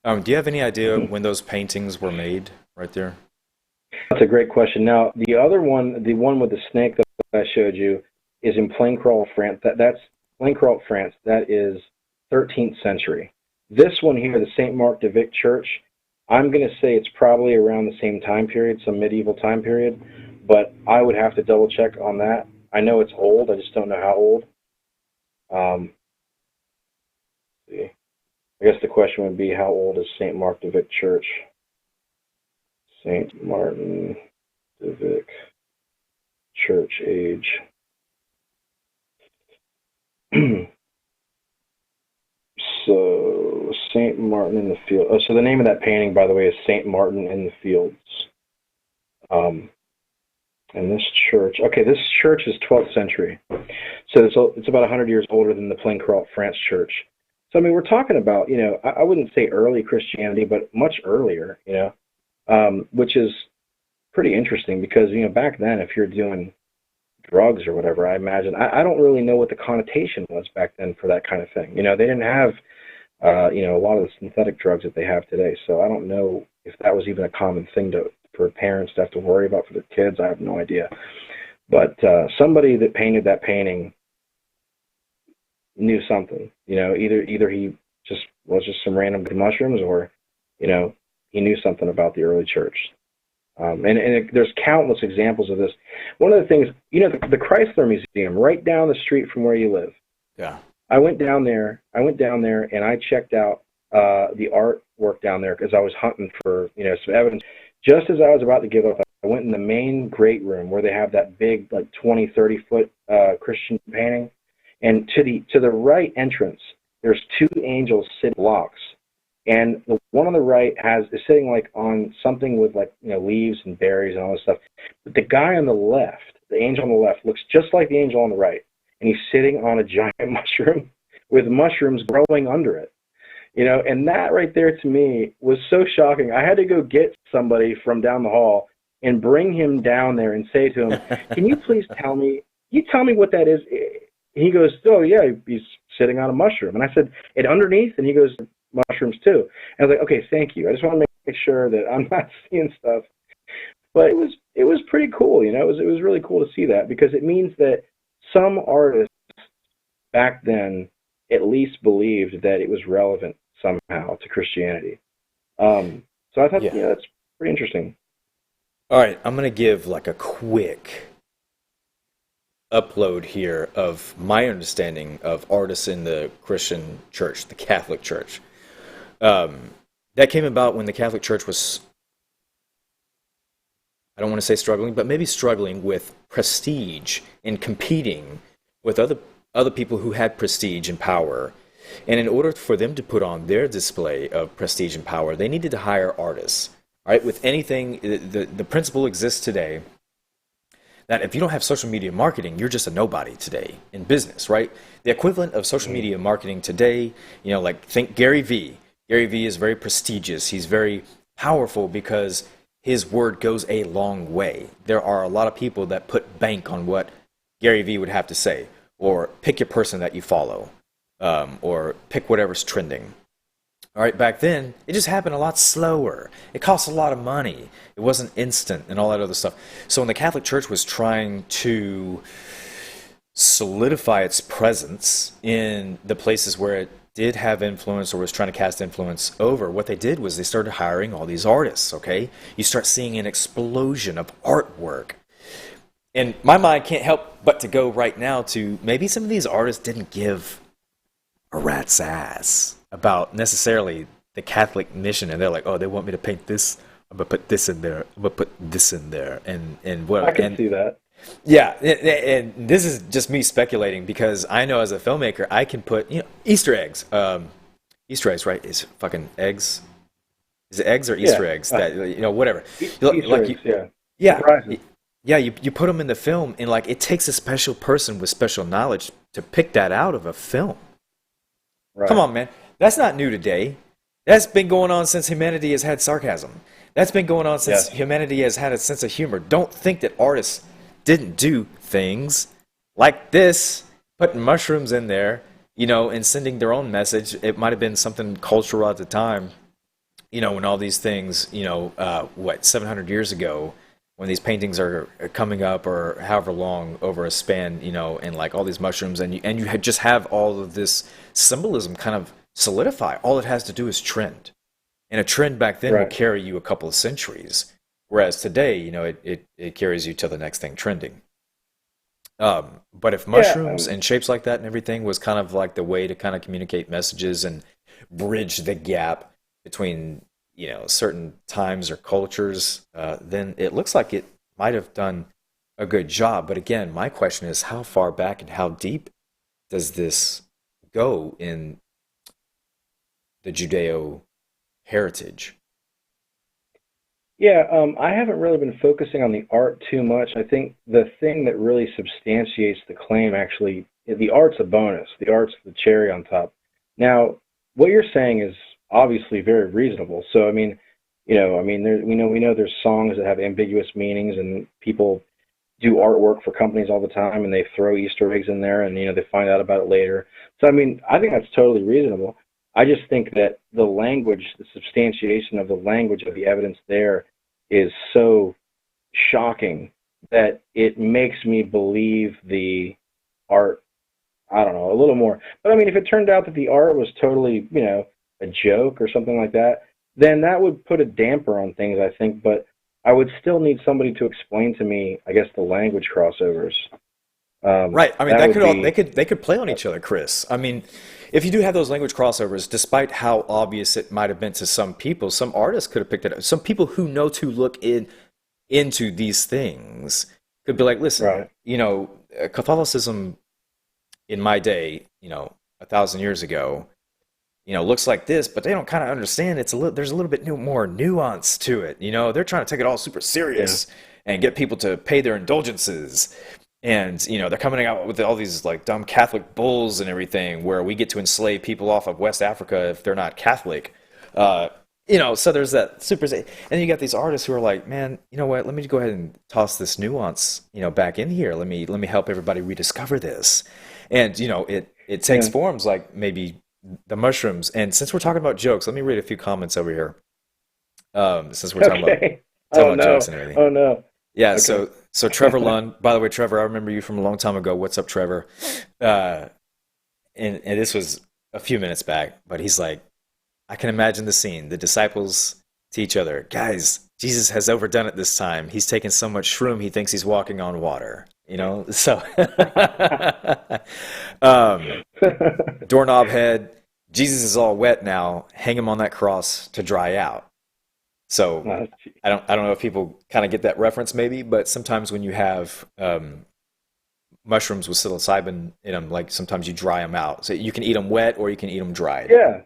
Do you have any idea when those paintings were made? Right there. That's a great question. Now, the other one, the one with the snake that I showed you, is in Plancrault, France. That's Plancrault, France. That is 13th century. This one here, the St. Mark de Vic Church, I'm going to say it's probably around the same time period, some medieval time period, but I would have to double check on that. I know it's old. I just don't know how old. See. I guess the question would be, how old is St. Mark de Vic Church? St. Martin de Vic Church age. So, St. Martin in the Field. Oh, so the name of that painting, by the way, is St. Martin in the Fields. And this church, this church is 12th century. So it's about 100 years older than the Plancrault, France church. So, I mean, we're talking about, I wouldn't say early Christianity, but much earlier, which is pretty interesting because, back then, if you're doing drugs or whatever, I imagine, I don't really know what the connotation was back then for that kind of thing. They didn't have, a lot of the synthetic drugs that they have today. So I don't know if that was even a common thing for parents to have to worry about for their kids. I have no idea. But somebody that painted that painting knew something. Either he just was just some random mushrooms, or he knew something about the early church. There's countless examples of this. One of the things, the Chrysler Museum, right down the street from where you live. Yeah. I went down there and I checked out the artwork down there because I was hunting for some evidence. Just as I was about to give up, I went in the main great room where they have that big, like 20, 30-foot Christian painting. And to the right entrance, there's two angels sitting blocks. And the one on the right is sitting like on something with leaves and berries and all this stuff. But the guy on the left, the angel on the left, looks just like the angel on the right. And he's sitting on a giant mushroom with mushrooms growing under it. And that right there to me was so shocking. I had to go get somebody from down the hall and bring him down there and say to him, can you please tell me what that is? He goes, oh yeah, he's sitting on a mushroom. And I said, and underneath? And he goes, mushrooms too. And I was like, okay, thank you. I just want to make sure that I'm not seeing stuff. But it was pretty cool, It was really cool to see that, because it means that some artists back then at least believed that it was relevant somehow to Christianity. So I thought, that's pretty interesting. All right, I'm going to give like a quick upload here of my understanding of artists in the Christian church, the Catholic Church. That came about when the Catholic Church was, I don't want to say struggling, but maybe struggling with prestige and competing with other people who had prestige and power. And in order for them to put on their display of prestige and power, they needed to hire artists. All right, with anything, the principle exists today that if you don't have social media marketing, you're just a nobody today in business, right? The equivalent of social media marketing today, think Gary Vee. Gary Vee is very prestigious. He's very powerful because his word goes a long way. There are a lot of people that put bank on what Gary Vee would have to say, or pick your person that you follow, or pick whatever's trending. All right, back then, it just happened a lot slower. It cost a lot of money. It wasn't instant and all that other stuff. So when the Catholic Church was trying to solidify its presence in the places where it did have influence or was trying to cast influence over, what they did was they started hiring all these artists, okay? You start seeing an explosion of artwork. And my mind can't help but to go right now to maybe some of these artists didn't give a rat's ass about necessarily the Catholic mission, and they're like, oh, they want me to paint this, I'm gonna put this in there, I'm gonna put this in there, and what I can see that. yeah, and this is just me speculating because I know as a filmmaker I can put Easter eggs, Easter eggs, right? Is fucking eggs? Is it eggs or Easter eggs? That whatever. Easter Like eggs, yeah. yeah, Surprises. yeah. You put them in the film, and like it takes a special person with special knowledge to pick that out of a film. Right. Come on, man. That's not new today. That's been going on since humanity has had sarcasm. That's been going on since humanity has had a sense of humor. Don't think that artists didn't do things like this, putting mushrooms in there, and sending their own message. It might have been something cultural at the time, when all these things, 700 years ago, when these paintings are coming up or however long over a span, and like all these mushrooms, and you just have all of this symbolism kind of solidify. All it has to do is trend. And a trend back then would carry you a couple of centuries. Whereas today, it carries you to the next thing trending. But if mushrooms and shapes like that and everything was kind of like the way to kind of communicate messages and bridge the gap between, certain times or cultures, then it looks like it might have done a good job. But again, my question is how far back and how deep does this go in the Judeo heritage? Yeah, I haven't really been focusing on the art too much. I think the thing that really substantiates the claim, actually, the art's a bonus. The art's the cherry on top. Now, what you're saying is obviously very reasonable. So, we know there's songs that have ambiguous meanings, and people do artwork for companies all the time, and they throw Easter eggs in there, and they find out about it later. So, I think that's totally reasonable. I just think that the language, the substantiation of the language of the evidence there is so shocking that it makes me believe the art, I don't know, a little more. But if it turned out that the art was totally, a joke or something like that, then that would put a damper on things, I think. But I would still need somebody to explain to me, I guess, the language crossovers. Right. They could play on each other, Chris. If you do have those language crossovers, despite how obvious it might have been to some people, some artists could have picked it up. Some people who know to look into these things could be like, listen, Catholicism in my day, 1,000 years ago, looks like this, but they don't kind of understand there's a little bit more nuance to it. They're trying to take it all super serious and get people to pay their indulgences. And, they're coming out with all these like dumb Catholic bulls and everything where we get to enslave people off of West Africa if they're not Catholic. So there's that super, and you got these artists who are like, man, you know what, let me go ahead and toss this nuance, back in here. Let me help everybody rediscover this. And, it takes forms like maybe the mushrooms. And since we're talking about jokes, let me read a few comments over here. Since we're talking about jokes and everything. Oh, no. Yeah, Okay. so Trevor Lund, by the way, Trevor, I remember you from a long time ago. What's up, Trevor? And this was a few minutes back, but he's like, I can imagine the scene. The disciples to each other, guys, Jesus has overdone it this time. He's taken so much shroom, he thinks he's walking on water. So doorknob head, Jesus is all wet now. Hang him on that cross to dry out. So I don't know if people kind of get that reference maybe, but sometimes when you have mushrooms with psilocybin in them, like sometimes you dry them out. So you can eat them wet or you can eat them dried. Yeah,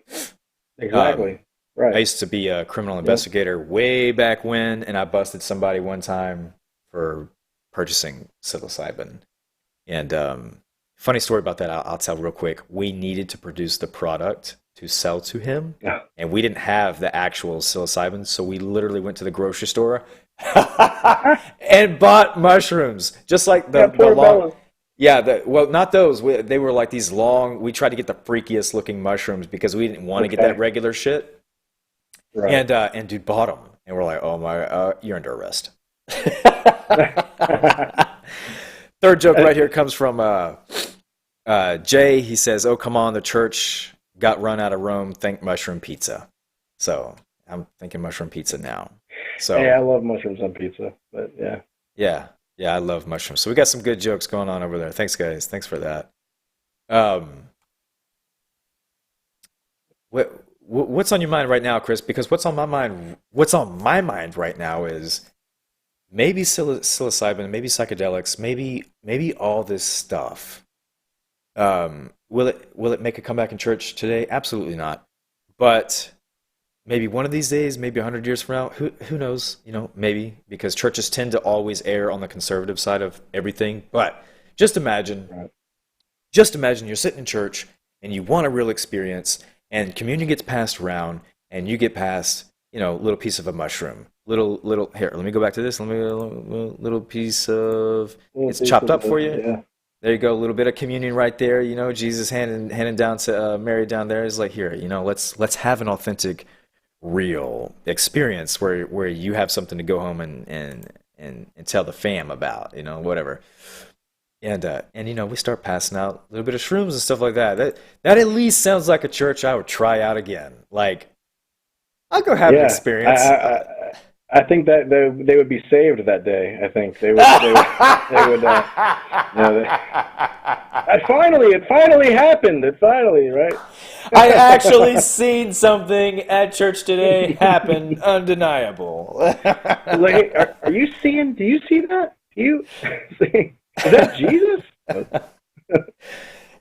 exactly. Right. I used to be a criminal investigator way back when, and I busted somebody one time for purchasing psilocybin. And funny story about that, I'll tell real quick. We needed to produce the product to sell to him, Yeah. and we didn't have the actual psilocybin, so we literally went to the grocery store and bought mushrooms, just like the long. Portobello. Yeah, well, not those. They were like these long. We tried to get the freakiest looking mushrooms because we didn't want to get that Okay. regular shit. Right. And dude bought them, and we're like, oh my, you're under arrest. Third joke right here comes from Jay. He says, "Oh come on, the church got run out of Rome. Think mushroom pizza." So I'm thinking mushroom pizza now. So Hey, I love mushrooms on pizza, but yeah. yeah, I love mushrooms. So we got some good jokes going on over there. Thanks, guys. Thanks for that. Um, what's on your mind right now, Chris? Because what's on my mind right now is maybe psilocybin, maybe psychedelics, maybe all this stuff. Will it make a comeback in church today? Absolutely not. But maybe one of these days, maybe 100 years from now, who knows? You know, maybe because churches tend to always err on the conservative side of everything. But just imagine, Right. just imagine you're sitting in church and you want a real experience, and communion gets passed around, and you get passed, little piece of a mushroom, little. Here, let me go back to this. Let me little piece of. Little It's piece chopped of up for you. Yeah. There you go, a little bit of communion right there. Jesus handing down to Mary down there is like, here, let's have an authentic, real experience where you have something to go home and tell the fam about, whatever. And we start passing out a little bit of shrooms and stuff like that. That at least sounds like a church I would try out again. Like, I'll go have an Yeah. experience. I think that they would be saved that day. I think they would. They would. It finally happened. It finally, right? I actually seen something at church today happen, undeniable. Like, hey, are you seeing? Do you see that? Do you see? Is that Jesus?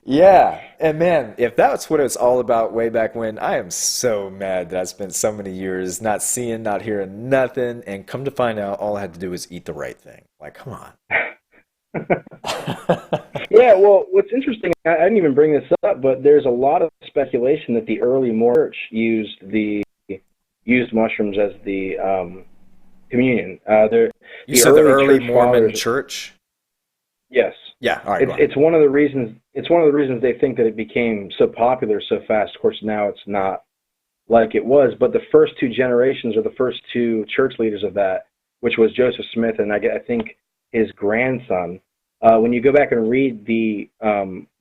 Yeah, and man, if that's what it's all about way back when, I am so mad that I spent so many years not seeing, not hearing nothing, and come to find out all I had to do was eat the right thing. Like, come on. Yeah, well, what's interesting, I didn't even bring this up, but there's a lot of speculation that the early Mormon church used mushrooms as the communion. You said the early church Mormon fathers- church? Yes, Yeah, all right, go on. it's one of the reasons. It's one of the reasons they think that it became so popular so fast. Of course, now it's not like it was, but the first two generations or the first two church leaders of that, which was Joseph Smith and I think his grandson. When you go back and read the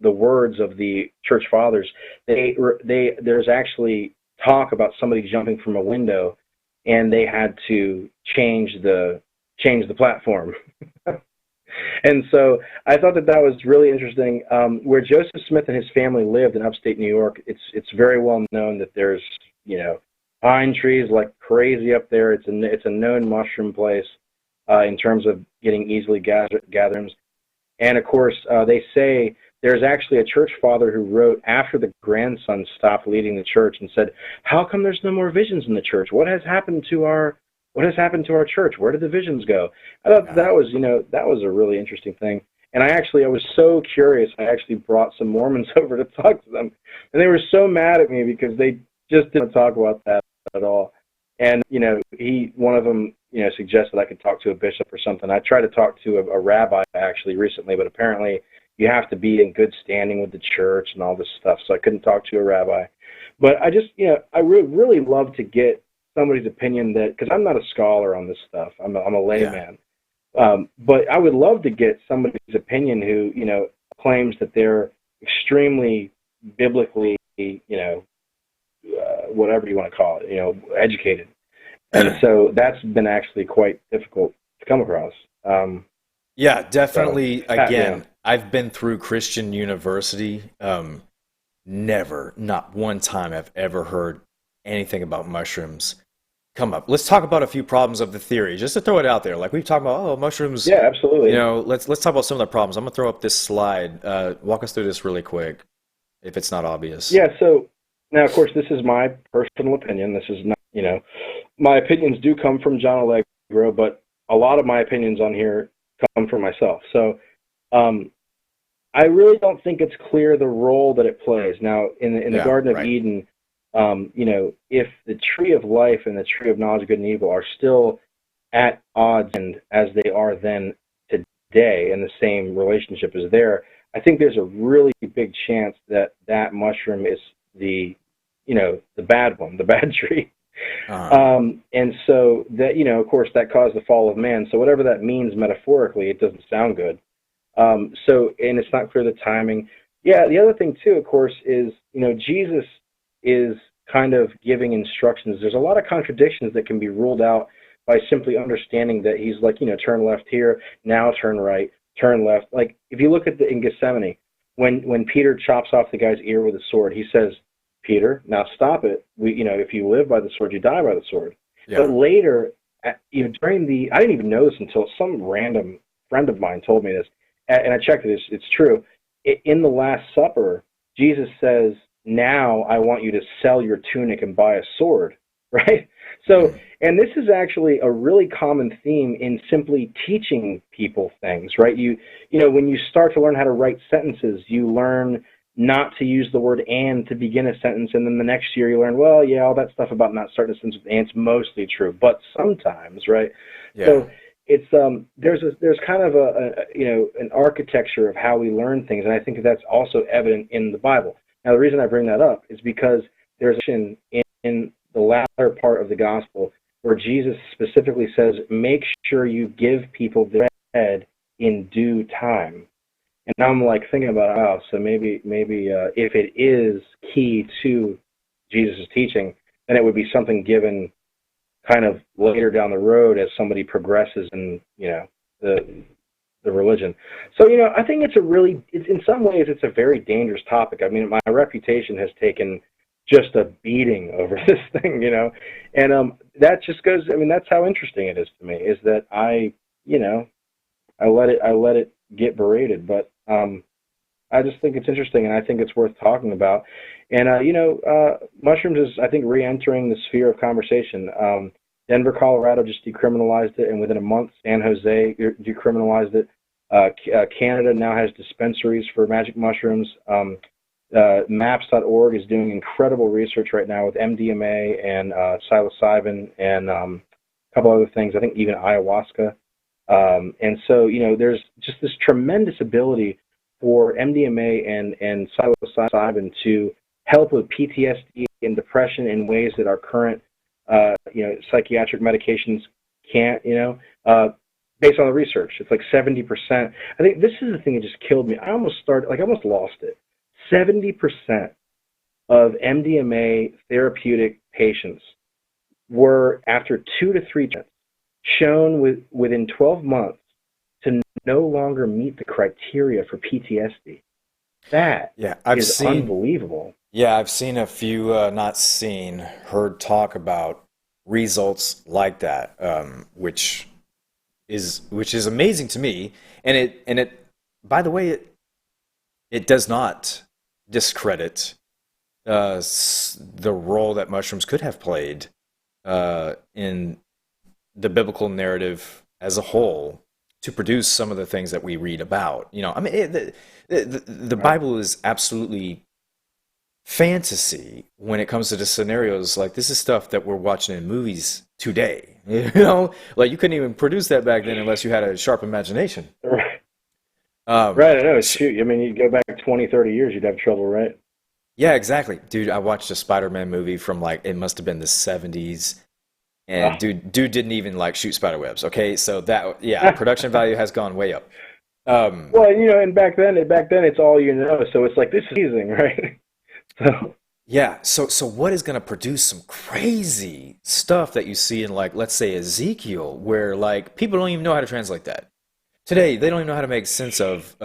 words of the church fathers, there's actually talk about somebody jumping from a window, and they had to change the platform. And so I thought that was really interesting. Where Joseph Smith and his family lived in upstate New York, it's very well known that there's pine trees like crazy up there. It's a known mushroom place in terms of getting easily gatherings. And of course, they say there's actually a church father who wrote after the grandson stopped leading the church and said, "How come there's no more visions in the church? What has happened to our church? Where did the visions go?" I thought that was a really interesting thing. And I was so curious. I actually brought some Mormons over to talk to them, and they were so mad at me because they just didn't talk about that at all. And one of them suggested I could talk to a bishop or something. I tried to talk to a rabbi actually recently, but apparently you have to be in good standing with the church and all this stuff, so I couldn't talk to a rabbi. But I just I really love to get somebody's opinion, that because I'm not a scholar on this stuff. I'm a layman. But I would love to get somebody's opinion who claims that they're extremely biblically whatever you want to call it, educated. And so that's been actually quite difficult to come across. Yeah, definitely. Again, yeah. I've been through Christian university. Never, not one time I've ever heard anything about mushrooms come up. Let's talk about a few problems of the theory, just to throw it out there. Like we've talked about, mushrooms. Yeah, absolutely. Let's talk about some of the problems. I'm gonna throw up this slide. Walk us through this really quick, if it's not obvious. Yeah. So now, of course, this is my personal opinion. This is not, my opinions do come from John Allegro, but a lot of my opinions on here come from myself. So I really don't think it's clear the role that it plays. Now, in the Yeah, Garden of right. Eden, if the tree of life and the tree of knowledge of good and evil are still at odds and as they are then today, and the same relationship is there, I think there's a really big chance that that mushroom is the bad one, the bad tree. And so that, of course, that caused the fall of man. So whatever that means metaphorically, it doesn't sound good. And it's not clear the timing. Yeah, the other thing too, of course, is, Jesus is kind of giving instructions. There's a lot of contradictions that can be ruled out by simply understanding that he's like, turn left here, now turn right, turn left. Like if you look at in Gethsemane, when Peter chops off the guy's ear with a sword, he says, Peter, now stop it. If you live by the sword, you die by the sword. Yeah. But later, during I didn't even know this until some random friend of mine told me this, and I checked it. It's true. In the Last Supper, Jesus says, now I want you to sell your tunic and buy a sword, right? So, and this is actually a really common theme in simply teaching people things, right? When you start to learn how to write sentences, you learn not to use the word and to begin a sentence, and then the next year you learn, well, yeah, all that stuff about not starting a sentence with and's mostly true, but sometimes, right? Yeah. So it's there's kind of an architecture of how we learn things, and I think that's also evident in the Bible. Now, the reason I bring that up is because there's in the latter part of the gospel where Jesus specifically says, make sure you give people the bread in due time. And I'm like thinking about, so maybe if it is key to Jesus' teaching, then it would be something given kind of later down the road as somebody progresses in, the religion. So, I think in some ways it's a very dangerous topic. I mean, my reputation has taken just a beating over this thing, and that just goes, that's how interesting it is to me, is that I let it get berated, but I just think it's interesting, and I think it's worth talking about. And mushrooms is, I think, re-entering the sphere of conversation. Denver, Colorado just decriminalized it, and within a month, San Jose decriminalized it. Canada now has dispensaries for magic mushrooms. Maps.org is doing incredible research right now with MDMA and psilocybin and a couple other things. I think even ayahuasca. And so, there's just this tremendous ability for MDMA and psilocybin to help with PTSD and depression in ways that our current, psychiatric medications can't, based on the research. It's like 70%. I think this is the thing that just killed me. I almost lost it. 70% of MDMA therapeutic patients were, after 2 to 3 treatments, shown within 12 months to no longer meet the criteria for PTSD. That is unbelievable. Yeah, I've seen a few, heard talk about results like that, which is amazing to me. And it, by the way, it does not discredit the role that mushrooms could have played in the biblical narrative as a whole to produce some of the things that we read about. The Bible is absolutely fantasy when it comes to the scenarios. Like, this is stuff that we're watching in movies today. Like, you couldn't even produce that back then unless you had a sharp imagination. Right. Right, I know. Shoot, you go back 20, 30 years, you'd have trouble, right? Yeah, exactly. Dude, I watched a Spider-Man movie from, it must have been the 70s. And dude didn't even shoot spider webs. Okay, so production value has gone way up. Well, and back then it's all so it's like, this is amazing, right? So yeah, so what is going to produce some crazy stuff that you see in let's say Ezekiel, where people don't even know how to translate that. Today, they don't even know how to make sense of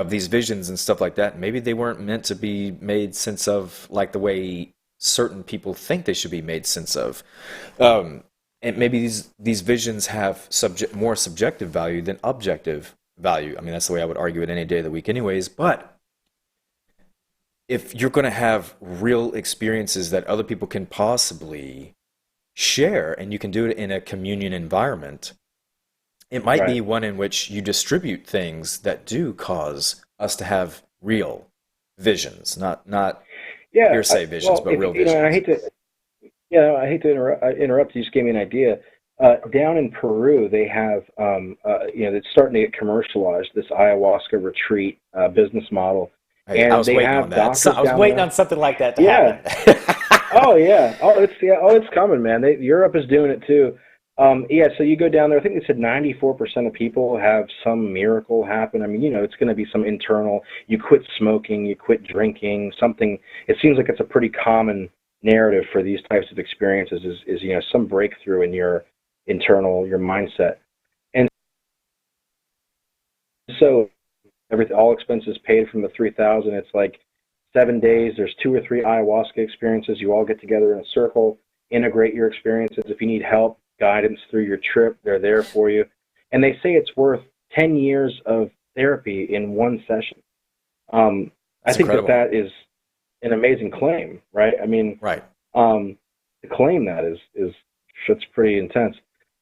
these visions and stuff like that. Maybe they weren't meant to be made sense of the way certain people think they should be made sense of. And maybe these visions have more subjective value than objective value. That's the way I would argue it any day of the week anyways. But if you're going to have real experiences that other people can possibly share, and you can do it in a communion environment, it might be one in which you distribute things that do cause us to have real visions, not Yeah, hearsay visions, but real you know, and visions. I hate to interrupt. You just gave me an idea. Down in Peru, they have, it's starting to get commercialized. This ayahuasca retreat business model, Hey, I and was they waiting on have that. So doctors I was down waiting there. on something like that to Yeah. happen. Oh yeah. It's coming, man. Europe is doing it too. Yeah. So you go down there. I think they said 94% of people have some miracle happen. I mean, it's going to be some internal. You quit smoking, you quit drinking, something. It seems like it's a pretty common narrative for these types of experiences. Is some breakthrough in your your mindset. And so all expenses paid from the 3,000. It's like 7 days. There's 2 or 3 ayahuasca experiences. You all get together in a circle, integrate your experiences. If you need help, guidance through your trip, they're there for you. And they say it's worth 10 years of therapy in one session. I That's think incredible. that is an amazing claim, right? I mean, Right. to claim that is that's pretty intense.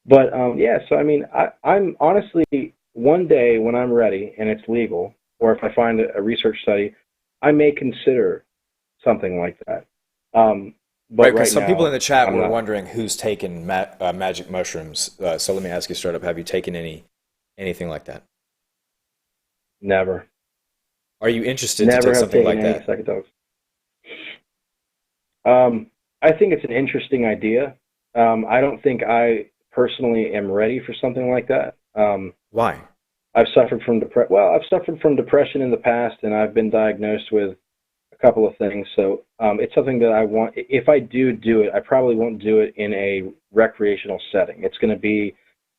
But yeah, so I mean, I'm honestly, one day when I'm ready and it's legal, or if I find a research study, I may consider something like that. Right, But because right some people in now, the chat I'm were not. wondering who's taken magic mushrooms. So let me ask you straight up: have you taken anything like that? Never, Are you interested to take never have something taken like any that? psychedelics. I think it's an interesting idea. I don't think I personally am ready for something like that. Why? I've suffered from depression in the past, and I've been diagnosed with a couple of things. So it's something that I want. If I do it, I probably won't do it in a recreational setting. It's going to be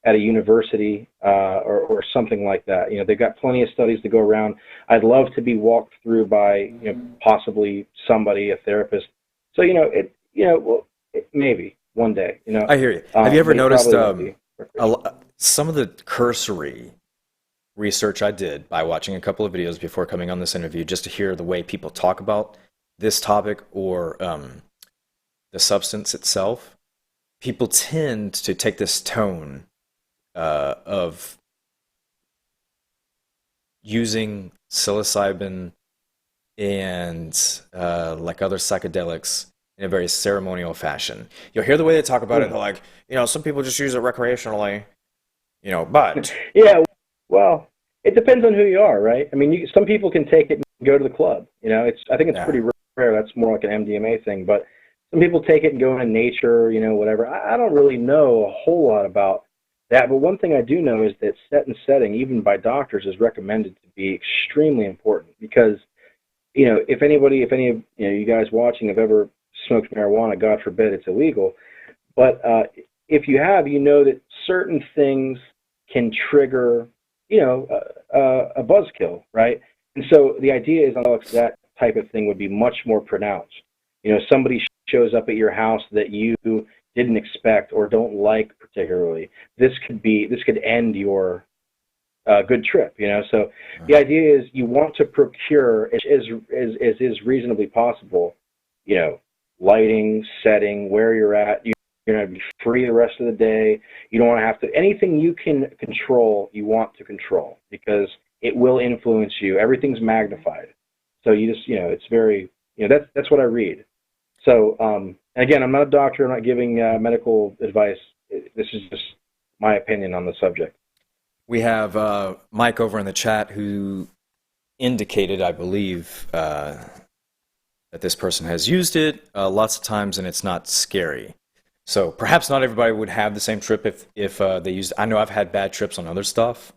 at a university or something like that. They've got plenty of studies to go around. I'd love to be walked through by possibly somebody, a therapist. So maybe one day. I hear you. Have you ever But it noticed probably won't be recreational. some of the cursory research I did by watching a couple of videos before coming on this interview, just to hear the way people talk about this topic or the substance itself? People tend to take this tone of using psilocybin and like other psychedelics in a very ceremonial fashion. You'll hear the way they talk about it. They're like, some people just use it recreationally, but Yeah, well, it depends on who you are, right? I mean, some people can take it and go to the club. I think it's yeah, pretty rare. That's more like an MDMA thing. But some people take it and go in nature, whatever. I don't really know a whole lot about that. But one thing I do know is that set and setting, even by doctors, is recommended to be extremely important because, if any of you guys watching have ever smoked marijuana, God forbid it's illegal. But if you have, that certain things can trigger, a buzzkill, right? And so the idea is that type of thing would be much more pronounced. Somebody shows up at your house that you didn't expect or don't like particularly. This could end your good trip. So the idea is you want to procure as is reasonably possible. Lighting, setting, where you're at. You're going to be free the rest of the day. You don't want to have to, anything you can control, you want to control because it will influence you. Everything's magnified. So you just, it's very, that's what I read. So, and again, I'm not a doctor. I'm not giving medical advice. This is just my opinion on the subject. we have Mike over in the chat who indicated, I believe, that this person has used it lots of times and it's not scary. So perhaps not everybody would have the same trip if they used. I know I've had bad trips on other stuff.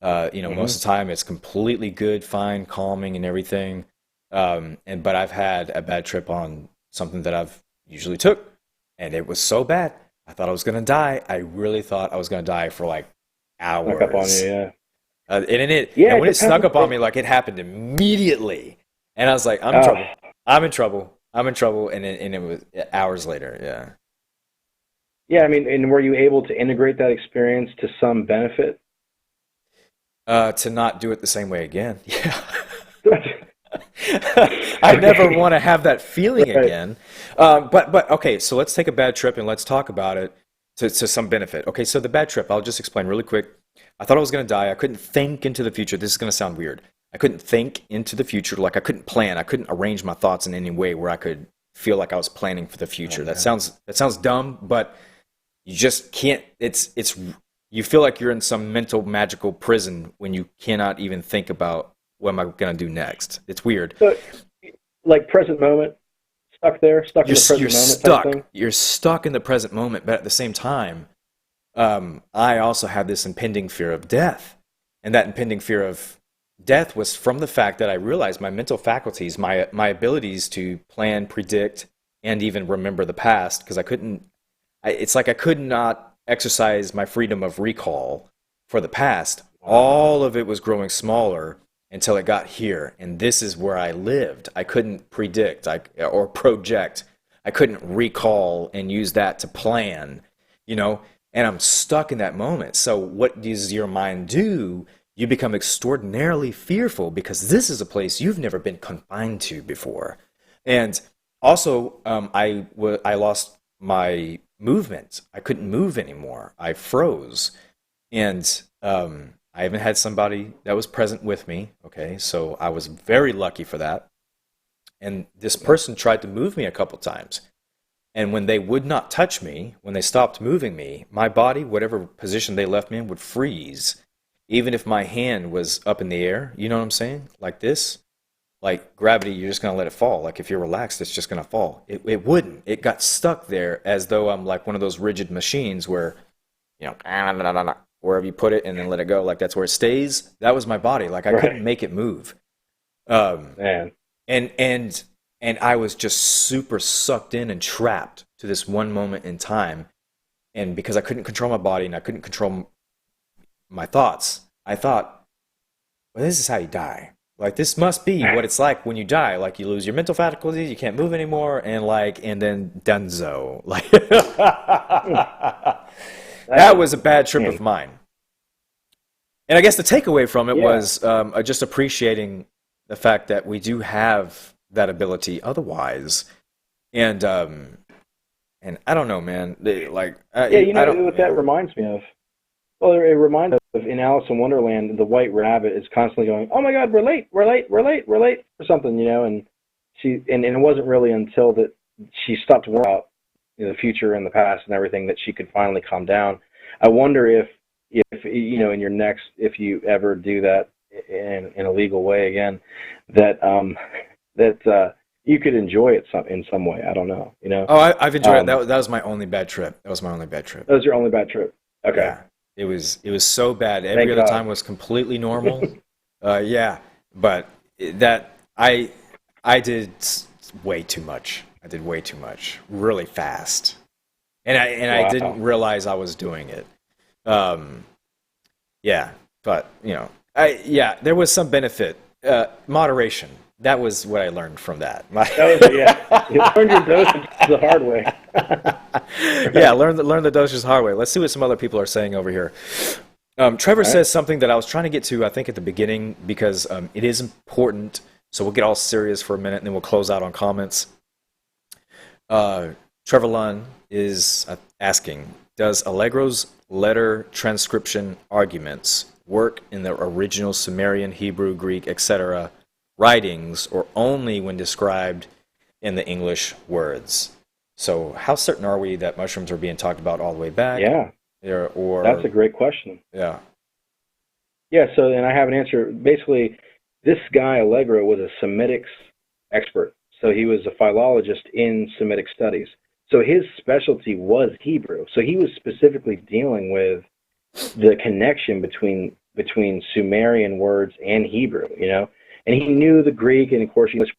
Most of the time it's completely good, fine, calming, and everything. But I've had a bad trip on something that I've usually took, and it was so bad I thought I was gonna die. I really thought I was gonna die for like Snuck up on you, hours. yeah. And Yeah, when it it snuck depends. up on me, like it happened immediately, and I was like, I'm in trouble. I'm in trouble. I'm in trouble. And it was hours later. Yeah. Yeah, I mean, and were you able to integrate that experience to some benefit? To not do it the same way again. Yeah. I never Okay. want to have that feeling Right. again. But okay, so let's take a bad trip and let's talk about it to some benefit. Okay, so the bad trip, I'll just explain really quick. I thought I was going to die. I couldn't think into the future. This is going to sound weird. I couldn't think into the future. Like I couldn't plan. I couldn't arrange my thoughts in any way where I could feel like I was planning for the future. That sounds dumb, but you just can't. It's you feel like you're in some mental magical prison when you cannot even think about what am I going to do next. It's weird. So, like present moment, stuck there, stuck in the present You're moment. stuck. Type thing? You're stuck in the present moment, but at the same time, I also have this impending fear of death, and that impending fear of death was from the fact that I realized my mental faculties, my abilities to plan, predict, and even remember the past, because it's like I could not exercise my freedom of recall for the past. All of it was growing smaller until it got here, and this is where I lived. I couldn't predict or project. I couldn't recall and use that to plan, and I'm stuck in that moment. So what does your mind do? You become extraordinarily fearful because this is a place you've never been confined to before. And also, I lost my movement. I couldn't move anymore. I froze. And I even had somebody that was present with me. Okay, so I was very lucky for that. And this person tried to move me a couple times. And when they would not touch me, when they stopped moving me, my body, whatever position they left me in, would freeze. Even if my hand was up in the air, you know what I'm saying? Like this. Like gravity, you're just going to let it fall. Like if you're relaxed, it's just going to fall. It wouldn't. It got stuck there as though I'm like one of those rigid machines where, wherever you put it and then let it go, like that's where it stays. That was my body. Like I couldn't make it move. Man. And I was just super sucked in and trapped to this one moment in time. And because I couldn't control my body and I couldn't control my thoughts, I thought, well, this is how you die. Like this must be what it's like when you die. Like you lose your mental faculties, you can't move anymore, and then dunzo. Like that was a bad trip of mine. And I guess the takeaway from it was just appreciating the fact that we do have that ability otherwise. And I don't know, man. What that reminds me of? Well, it reminds me of in Alice in Wonderland, the White Rabbit is constantly going, "Oh my God, we're late for something," and it wasn't really until that she stopped worrying about the future and the past and everything that she could finally calm down. I wonder if in your next, if you ever do that in a legal way again, that you could enjoy it in some way. I don't know. Oh, I've enjoyed it. That was my only bad trip. That was my only bad trip. That was your only bad trip. Okay. Yeah. It was so bad. Every other time was completely normal. But I did way too much. I did way too much, really fast, and I didn't realize I was doing it. But there was some benefit. Moderation. That was what I learned from that. You learned your dosage the hard way. Learn the dosage the hard way. Let's see what some other people are saying over here. Trevor says something that I was trying to get to, I think, at the beginning, because it is important. So we'll get all serious for a minute, and then we'll close out on comments. Trevor Lunn is asking, does Allegro's letter transcription arguments work in the original Sumerian, Hebrew, Greek, etc., writings, or only when described in the English words? So how certain are we that mushrooms are being talked about all the way back? Yeah. That's a great question. Yeah. Yeah, so, and I have an answer. Basically, this guy, Allegro, was a Semitics expert. So he was a philologist in Semitic studies. So his specialty was Hebrew. So he was specifically dealing with the connection between Sumerian words and Hebrew, And he knew the Greek and, of course, English,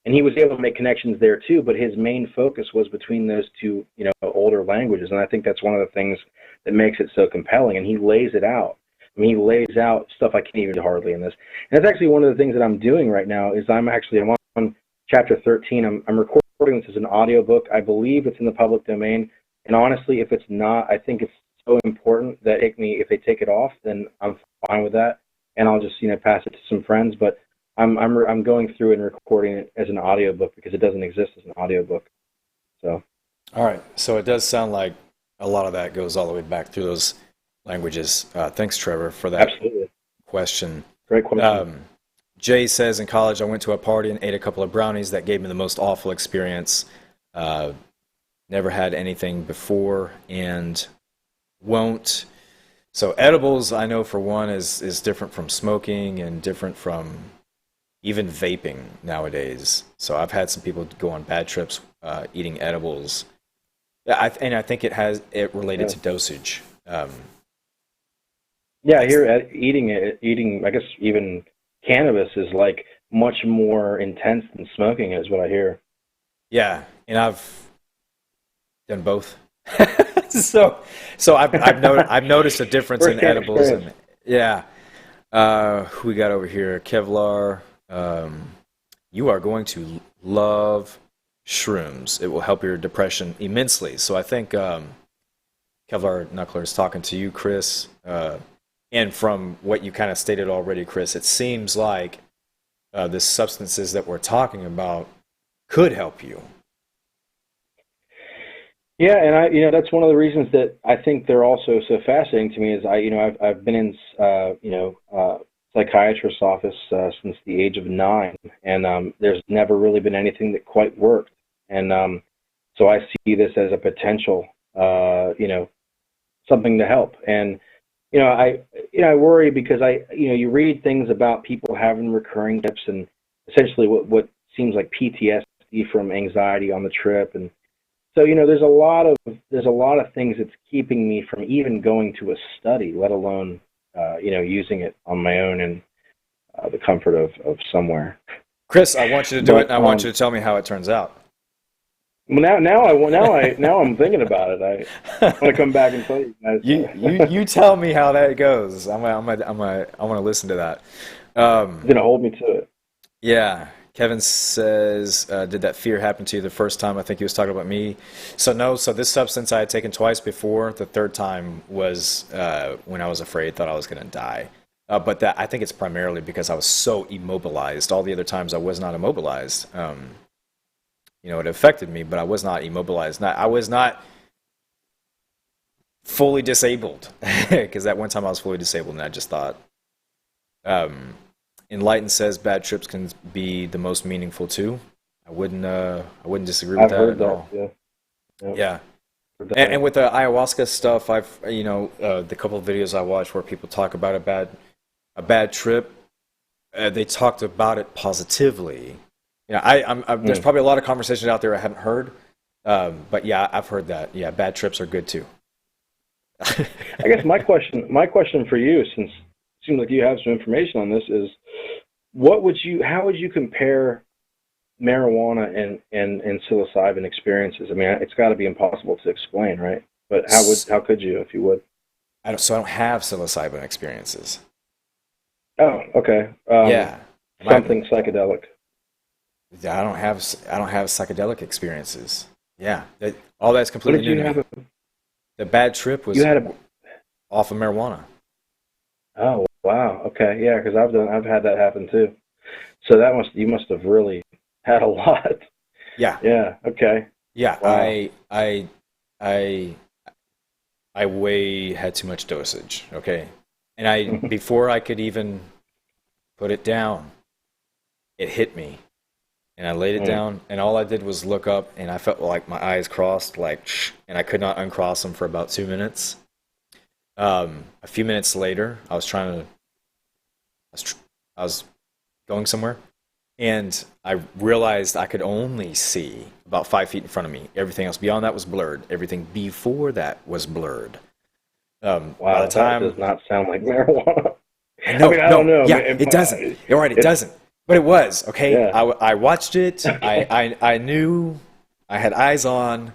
and he was able to make connections there too, but his main focus was between those two, older languages. And I think that's one of the things that makes it so compelling. And he lays it out. I mean, he lays out stuff I can't even do hardly in this. And that's actually one of the things that I'm doing right now is I'm on chapter 13. I'm recording this as an audiobook. I believe it's in the public domain. And honestly, if it's not, I think it's so important that if they take it off, then I'm fine with that. And I'll just, pass it to some friends. But I'm going through and recording it as an audiobook because it doesn't exist as an audiobook. So. All right. So it does sound like a lot of that goes all the way back through those languages. Thanks, Trevor, for that Absolutely. question. Great question. Jay says in college I went to a party and ate a couple of brownies. That gave me the most awful experience. Uh, Never had anything before and won't. So edibles, I know for one, is different from smoking and different from even vaping nowadays. So I've had some people go on bad trips eating edibles. Yeah, and I think it related Yeah. to dosage. Yeah, I hear eating, I guess even cannabis is like much more intense than smoking is what I hear. Yeah, and I've done both. so I've noticed a difference in First-hand edibles experience. and yeah. Who we got over here? Kevlar. You are going to love shrooms. It will help your depression immensely. So I think Kevlar Knuckler is talking to you, Chris. And from what you kind of stated already, Chris, it seems like the substances that we're talking about could help you. Yeah, and that's one of the reasons that I think they're also so fascinating to me is I've been in psychiatrist's office since the age of 9, and there's never really been anything that quite worked, and so I see this as a potential something to help, and I worry because you read things about people having recurring trips and essentially what seems like PTSD from anxiety on the trip, and so there's a lot of things that's keeping me from even going to a study, let alone using it on my own in the comfort of somewhere. Chris, I want you to do it, But and I want you to tell me how it turns out. well, now I'm thinking about it. I want to come back and tell you guys. You tell me how that goes. I want to listen to that. Gonna hold me to it. Yeah. Kevin says, did that fear happen to you the first time? I think he was talking about me. So no, so this substance I had taken twice before. The third time was when I was afraid, thought I was going to die. But that I think it's primarily because I was so immobilized. All the other times I was not immobilized. It affected me, but I was not immobilized. I was not fully disabled because that one time I was fully disabled and I just thought, Enlightened says bad trips can be the most meaningful too. I wouldn't disagree with I've that heard at that. all. Yeah. Yeah. Heard that. And with the ayahuasca stuff, I've the couple of videos I watched where people talk about a bad trip, they talked about it positively. There's probably a lot of conversations out there I haven't heard, but yeah, I've heard that. Yeah, bad trips are good too. I guess my question for you, since it seems like you have some information on this, is how would you compare marijuana and psilocybin experiences? I mean, it's got to be impossible to explain, right? But how could you, if you would? I don't have psilocybin experiences. Oh, okay. Yeah. Something psychedelic. Yeah, I don't have psychedelic experiences. Yeah, all that's What completely did you new to me. have? The bad trip was You had a. off of marijuana. Oh, wow. Okay, yeah, because I've had that happen too. So you must have really had a lot. Yeah, Yeah. Okay. yeah. Wow. I way had too much dosage. Okay, and before I could even put it down, it hit me, and I laid it down, and all I did was look up, and I felt like my eyes crossed, like, and I could not uncross them for about 2 minutes. A few minutes later, I was going somewhere, and I realized I could only see about 5 feet in front of me. Everything else beyond that was blurred. Everything before that was blurred. By Wow. the time, That does not sound like marijuana. no, I mean, I no, don't know. yeah, man. it doesn't. You're right, it It's- doesn't. But it was okay. Yeah. I watched it. I knew. I had eyes on.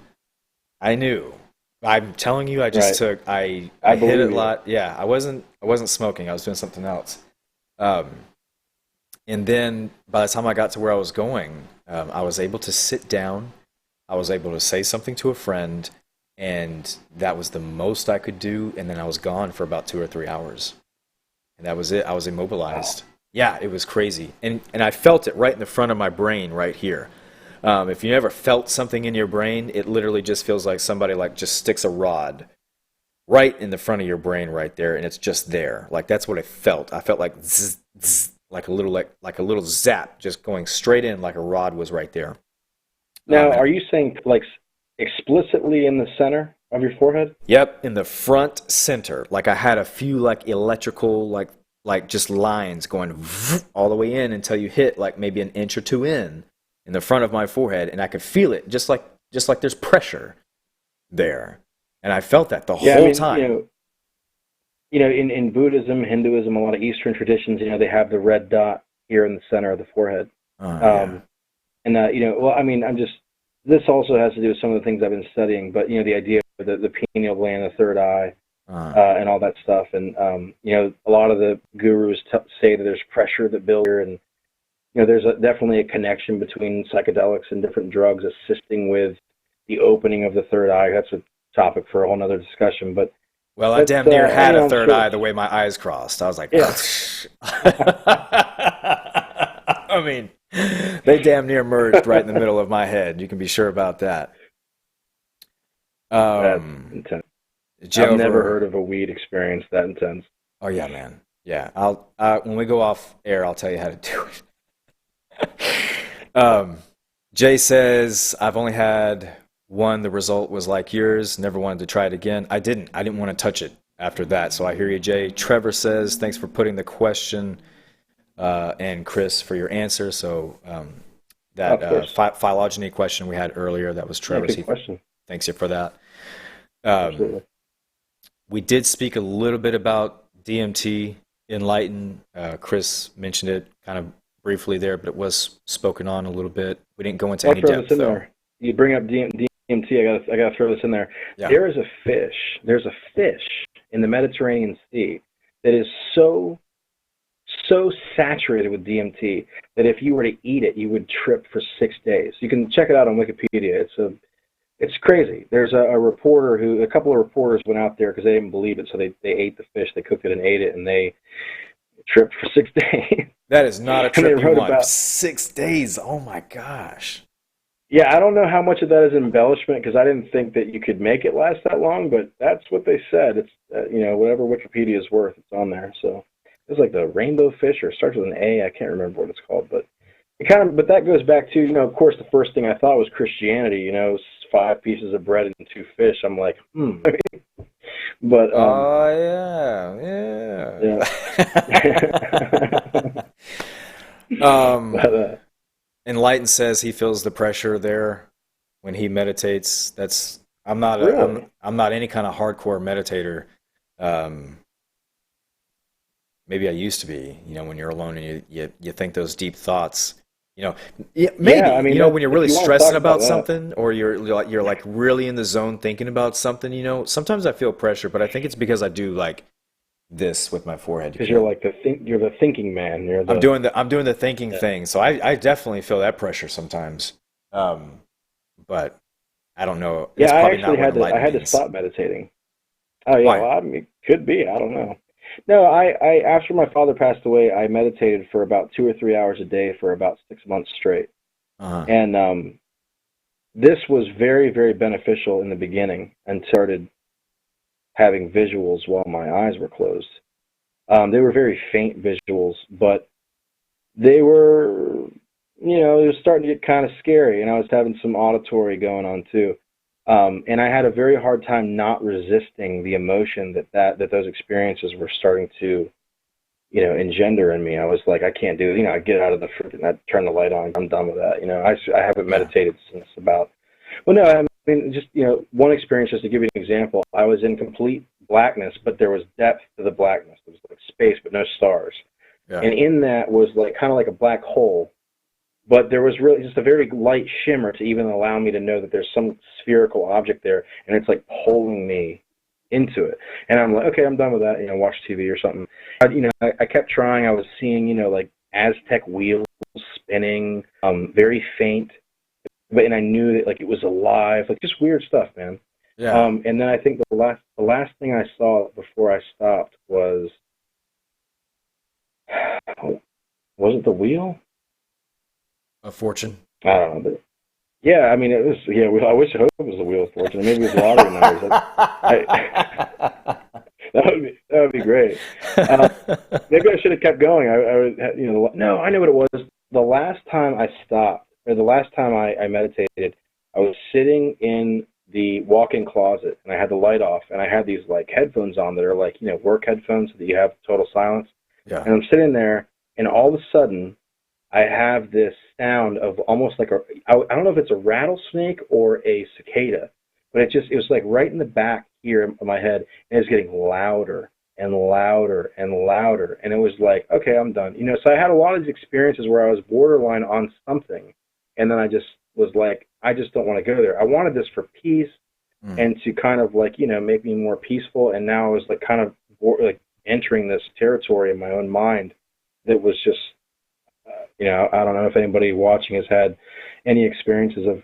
I knew. I'm telling you, I just Right. took. I I hit it believe a you. lot. Yeah, I wasn't smoking. I was doing something else. And then by the time I got to where I was going, I was able to sit down. I was able to say something to a friend, and that was the most I could do. And then I was gone for about 2 or 3 hours, and that was it. I was immobilized. Yeah, it was crazy, and I felt it right in the front of my brain, right here. If you ever felt something in your brain, it literally just feels like somebody just sticks a rod right in the front of your brain right there, and it's just there. Like that's what I felt. I felt like zzz, zzz, like a little zap, just going straight in like a rod was right there. Now, And are you saying like explicitly in the center of your forehead? yep, in the front center. Like I had a few like electrical like just lines going all the way in until you hit like maybe an inch or two in the front of my forehead, and I could feel it just like there's pressure there, and I felt that the whole time. In Buddhism, Hinduism, a lot of Eastern traditions, they have the red dot here in the center of the forehead. Yeah. This also has to do with some of the things I've been studying, but, the idea of the pineal gland, the third eye, and all that stuff. And, a lot of the gurus say that there's pressure that builds here, and, there's definitely a connection between psychedelics and different drugs assisting with the opening of the third eye. That's a topic for a whole other discussion, but Well, I damn near had a third sure. eye the way my eyes crossed. I was like, Yeah. I mean, they damn near merged right in the middle of my head. You can be sure about that. That's intense. I've never heard of a weed experience that intense. Oh yeah, man. Yeah, when we go off air, I'll tell you how to do it. Jay says, I've only had one. The result was like yours. Never wanted to try it again. I didn't want to touch it after that. So I hear you, Jay. Trevor says, thanks for putting the question, and Chris for your answer. So that phylogeny question we had earlier, that was Trevor's. Good question. Thanks you for that. Absolutely. We did speak a little bit about DMT, Enlighten. Chris mentioned it kind of briefly there, but it was spoken on a little bit. We didn't go into any depth, though. There. You bring up DMT. I gotta throw this in there. Yeah. There is a fish. There's a fish in the Mediterranean Sea that is so saturated with DMT that if you were to eat it, you would trip for 6 days. You can check it out on Wikipedia. It's crazy. There's a couple of reporters went out there because they didn't believe it, so they ate the fish, they cooked it and ate it, and they tripped for 6 days. That is not a trip you want. About 6 days. Oh my gosh. Yeah, I don't know how much of that is embellishment because I didn't think that you could make it last that long, but that's what they said. It's whatever Wikipedia is worth, it's on there. So it's like the rainbow fish, or it starts with an A. I can't remember what it's called, but but that goes back to of course the first thing I thought was Christianity. 5 pieces of bread and 2 fish. I'm like, But yeah. Enlighten says he feels the pressure there when he meditates. I'm not any kind of hardcore meditator. Maybe I used to be. When you're alone and you think those deep thoughts. Maybe. Yeah, when you're really stressing about that. something, or you're like really in the zone thinking about something. Sometimes I feel pressure, but I think it's because I do like this with my forehead. Because you're like you're the thinking man. I'm doing the thinking thing, so I definitely feel that pressure sometimes. But I don't know. Yeah, I actually had to stop meditating. Oh yeah, Why? well, it could be. I don't know. No, I after my father passed away, I meditated for about 2 or 3 hours a day for about 6 months straight. Uh-huh. And this was very, very beneficial in the beginning, and started having visuals while my eyes were closed. They were very faint visuals, but they were, it was starting to get kind of scary, and I was having some auditory going on too. And I had a very hard time not resisting the emotion that those experiences were starting to, engender in me. I was like, I can't do it. I get out of the freaking, I turn the light on. I'm done with that. I haven't meditated since about, just, one experience, just to give you an example. I was in complete blackness, but there was depth to the blackness. There was like space, but no stars. Yeah. And in that was kind of like a black hole. But there was really just a very light shimmer to even allow me to know that there's some spherical object there, and it's like pulling me into it. And I'm like, okay, I'm done with that. Watch TV or something. I kept trying. I was seeing, like Aztec wheels spinning, very faint, and I knew that like it was alive, like just weird stuff, man. Yeah. And then I think the last thing I saw before I stopped was it the wheel? A fortune. I don't know, but yeah, it was. Yeah, I hope it was the Wheel of Fortune. Maybe it was lottery numbers. That would be great. Maybe I should have kept going. No, I know what it was. The last time I stopped, or the last time I meditated, I was sitting in the walk-in closet, and I had the light off, and I had these like headphones on that are like, work headphones so that you have total silence. Yeah. And I'm sitting there, and all of a sudden, I have this sound of almost like I don't know if it's a rattlesnake or a cicada, but it was like right in the back here of my head, and it's getting louder and louder and louder, and it was like, okay, I'm done. So I had a lot of these experiences where I was borderline on something, and then I just was like, I just don't want to go there. I wanted this for peace and to kind of like, make me more peaceful, and now I was like kind of like entering this territory in my own mind that was just, I don't know if anybody watching has had any experiences of,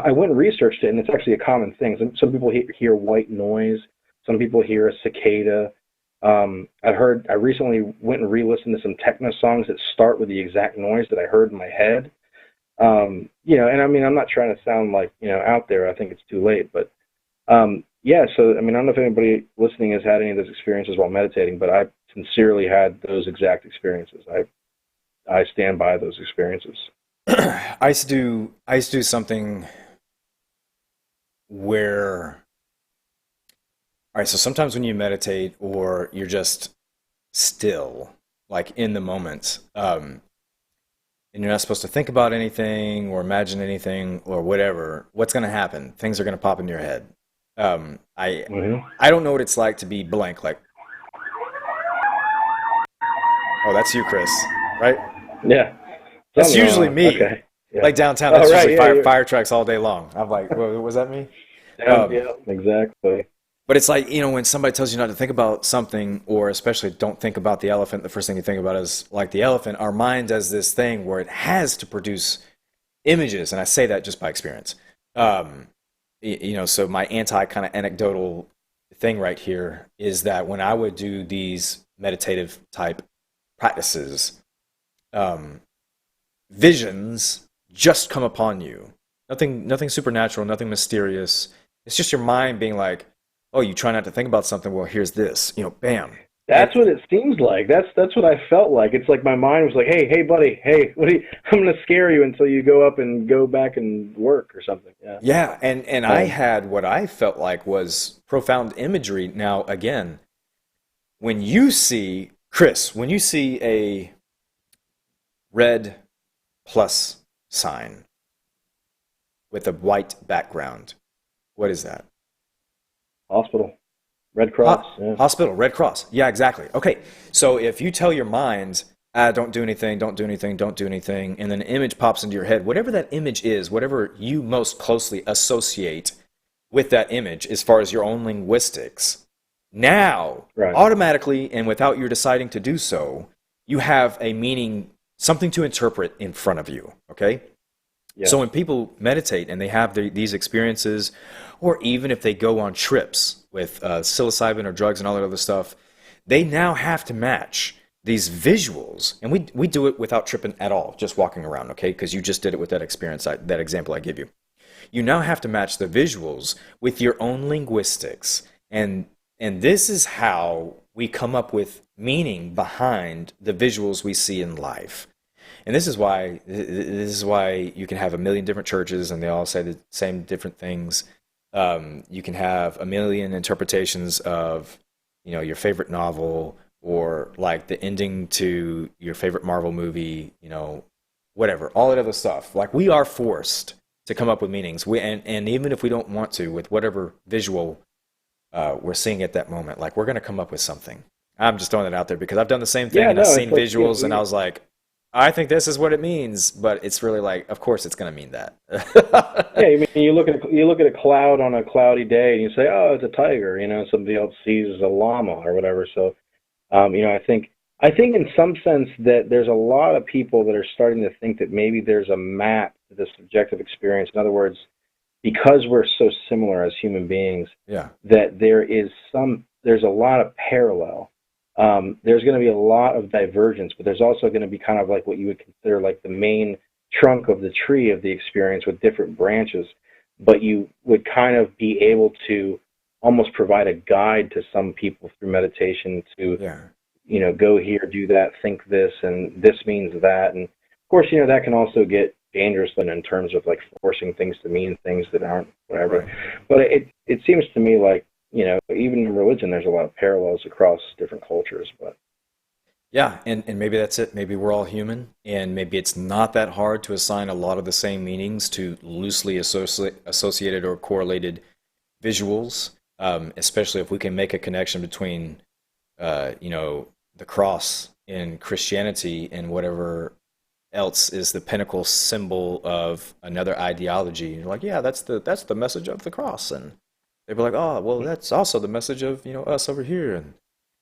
I went and researched it, and it's actually a common thing. Some people hear white noise. Some people hear a cicada. I recently went and re-listened to some techno songs that start with the exact noise that I heard in my head. And I mean, I'm not trying to sound like, out there. I think it's too late, but, yeah, so, I mean, I don't know if anybody listening has had any of those experiences while meditating, but I sincerely had those exact experiences. I stand by those experiences. I used to do something where, all right, so sometimes when you meditate or you're just still, like in the moment, and you're not supposed to think about anything or imagine anything or whatever, what's going to happen? Things are going to pop into your head. I don't know what it's like to be blank, like, oh, that's you, Chris, right? Yeah. That's usually me. Okay. Yeah. Like downtown, that's right, usually fire trucks all day long. I'm like, was that me? Yeah, exactly. But it's like, when somebody tells you not to think about something, or especially don't think about the elephant, the first thing you think about is like the elephant. Our mind does this thing where it has to produce images, and I say that just by experience. So my anti kind of anecdotal thing right here is that when I would do these meditative type practices, visions just come upon you. Nothing supernatural, nothing mysterious. It's just your mind being like, oh, you try not to think about something. Well, here's this, bam. That's what it seems like. That's what I felt like. It's like my mind was like, hey, buddy, hey, I'm going to scare you until you go up and go back and work or something. Yeah. Yeah, and I had what I felt like was profound imagery. Now, again, when you see, Chris, when you see a red plus sign with a white background, what is that? Hospital. Red Cross. Yeah. Hospital, Red Cross. Yeah, exactly. Okay, so if you tell your mind, don't do anything, don't do anything, don't do anything, and then an image pops into your head, whatever that image is, whatever you most closely associate with that image as far as your own linguistics, now, automatically and without your deciding to do so, you have a meaning, something to interpret in front of you, okay? Yeah. So when people meditate and they have these experiences, or even if they go on trips with psilocybin or drugs and all that other stuff, they now have to match these visuals. And we do it without tripping at all, just walking around, okay? Because you just did it with that experience, that example I give you. You now have to match the visuals with your own linguistics. And this is how we come up with meaning behind the visuals we see in life. And this is why you can have a million different churches and they all say the same different things. You can have a million interpretations of, your favorite novel, or like the ending to your favorite Marvel movie, whatever, all that other stuff. Like, we are forced to come up with meanings. And even if we don't want to, with whatever visual we're seeing at that moment, like, we're going to come up with something. I'm just throwing it out there because I've done the same thing, and I've seen visuals, and I was like, I think this is what it means, but it's really like, of course it's going to mean that. Yeah, I mean, you look at a cloud on a cloudy day, and you say, "Oh, it's a tiger." Somebody else sees a llama or whatever. So, I think in some sense that there's a lot of people that are starting to think that maybe there's a map to the subjective experience. In other words, because we're so similar as human beings, that there's a lot of parallel. There's going to be a lot of divergence, but there's also going to be kind of like what you would consider like the main trunk of the tree of the experience with different branches. But you would kind of be able to almost provide a guide to some people through meditation to, Yeah. go here, do that, think this, and this means that. And of course, that can also get dangerous then in terms of like forcing things to mean things that aren't whatever. Right. But it seems to me like, even in religion, there's a lot of parallels across different cultures. But Yeah, and maybe that's it. Maybe we're all human, and maybe it's not that hard to assign a lot of the same meanings to loosely associated or correlated visuals, especially if we can make a connection between, the cross in Christianity and whatever else is the pinnacle symbol of another ideology. And you're like, yeah, that's the message of the cross, and they'd be like, oh, well, that's also the message of us over here, and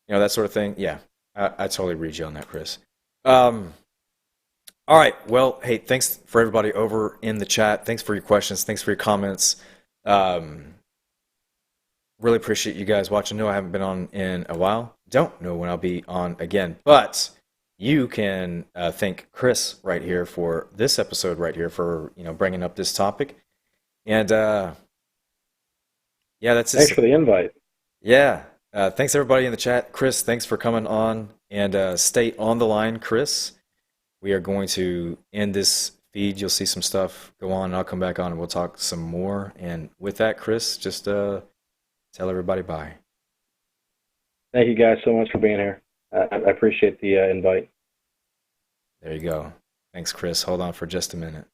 that sort of thing. Yeah, I totally read you on that, Chris. Um, all right, well, hey, thanks for everybody over in the chat. Thanks for your questions. Thanks for your comments. Um, Really appreciate you guys watching. No, I haven't been on in a while. Don't know when I'll be on again, but you can thank Chris right here for this episode right here for bringing up this topic. And yeah, that's thanks it. for the invite. Yeah, thanks everybody in the chat. Chris, thanks for coming on, and stay on the line, Chris. We are going to end this feed. You'll see some stuff go on, and I'll come back on and we'll talk some more. And with that, Chris, just tell everybody bye. Thank you guys so much for being here. I appreciate the invite. There you go. Thanks, Chris. Hold on for just a minute.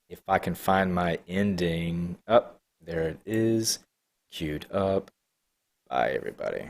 If I can find my ending. Up, there it is. Queued up. Bye, everybody.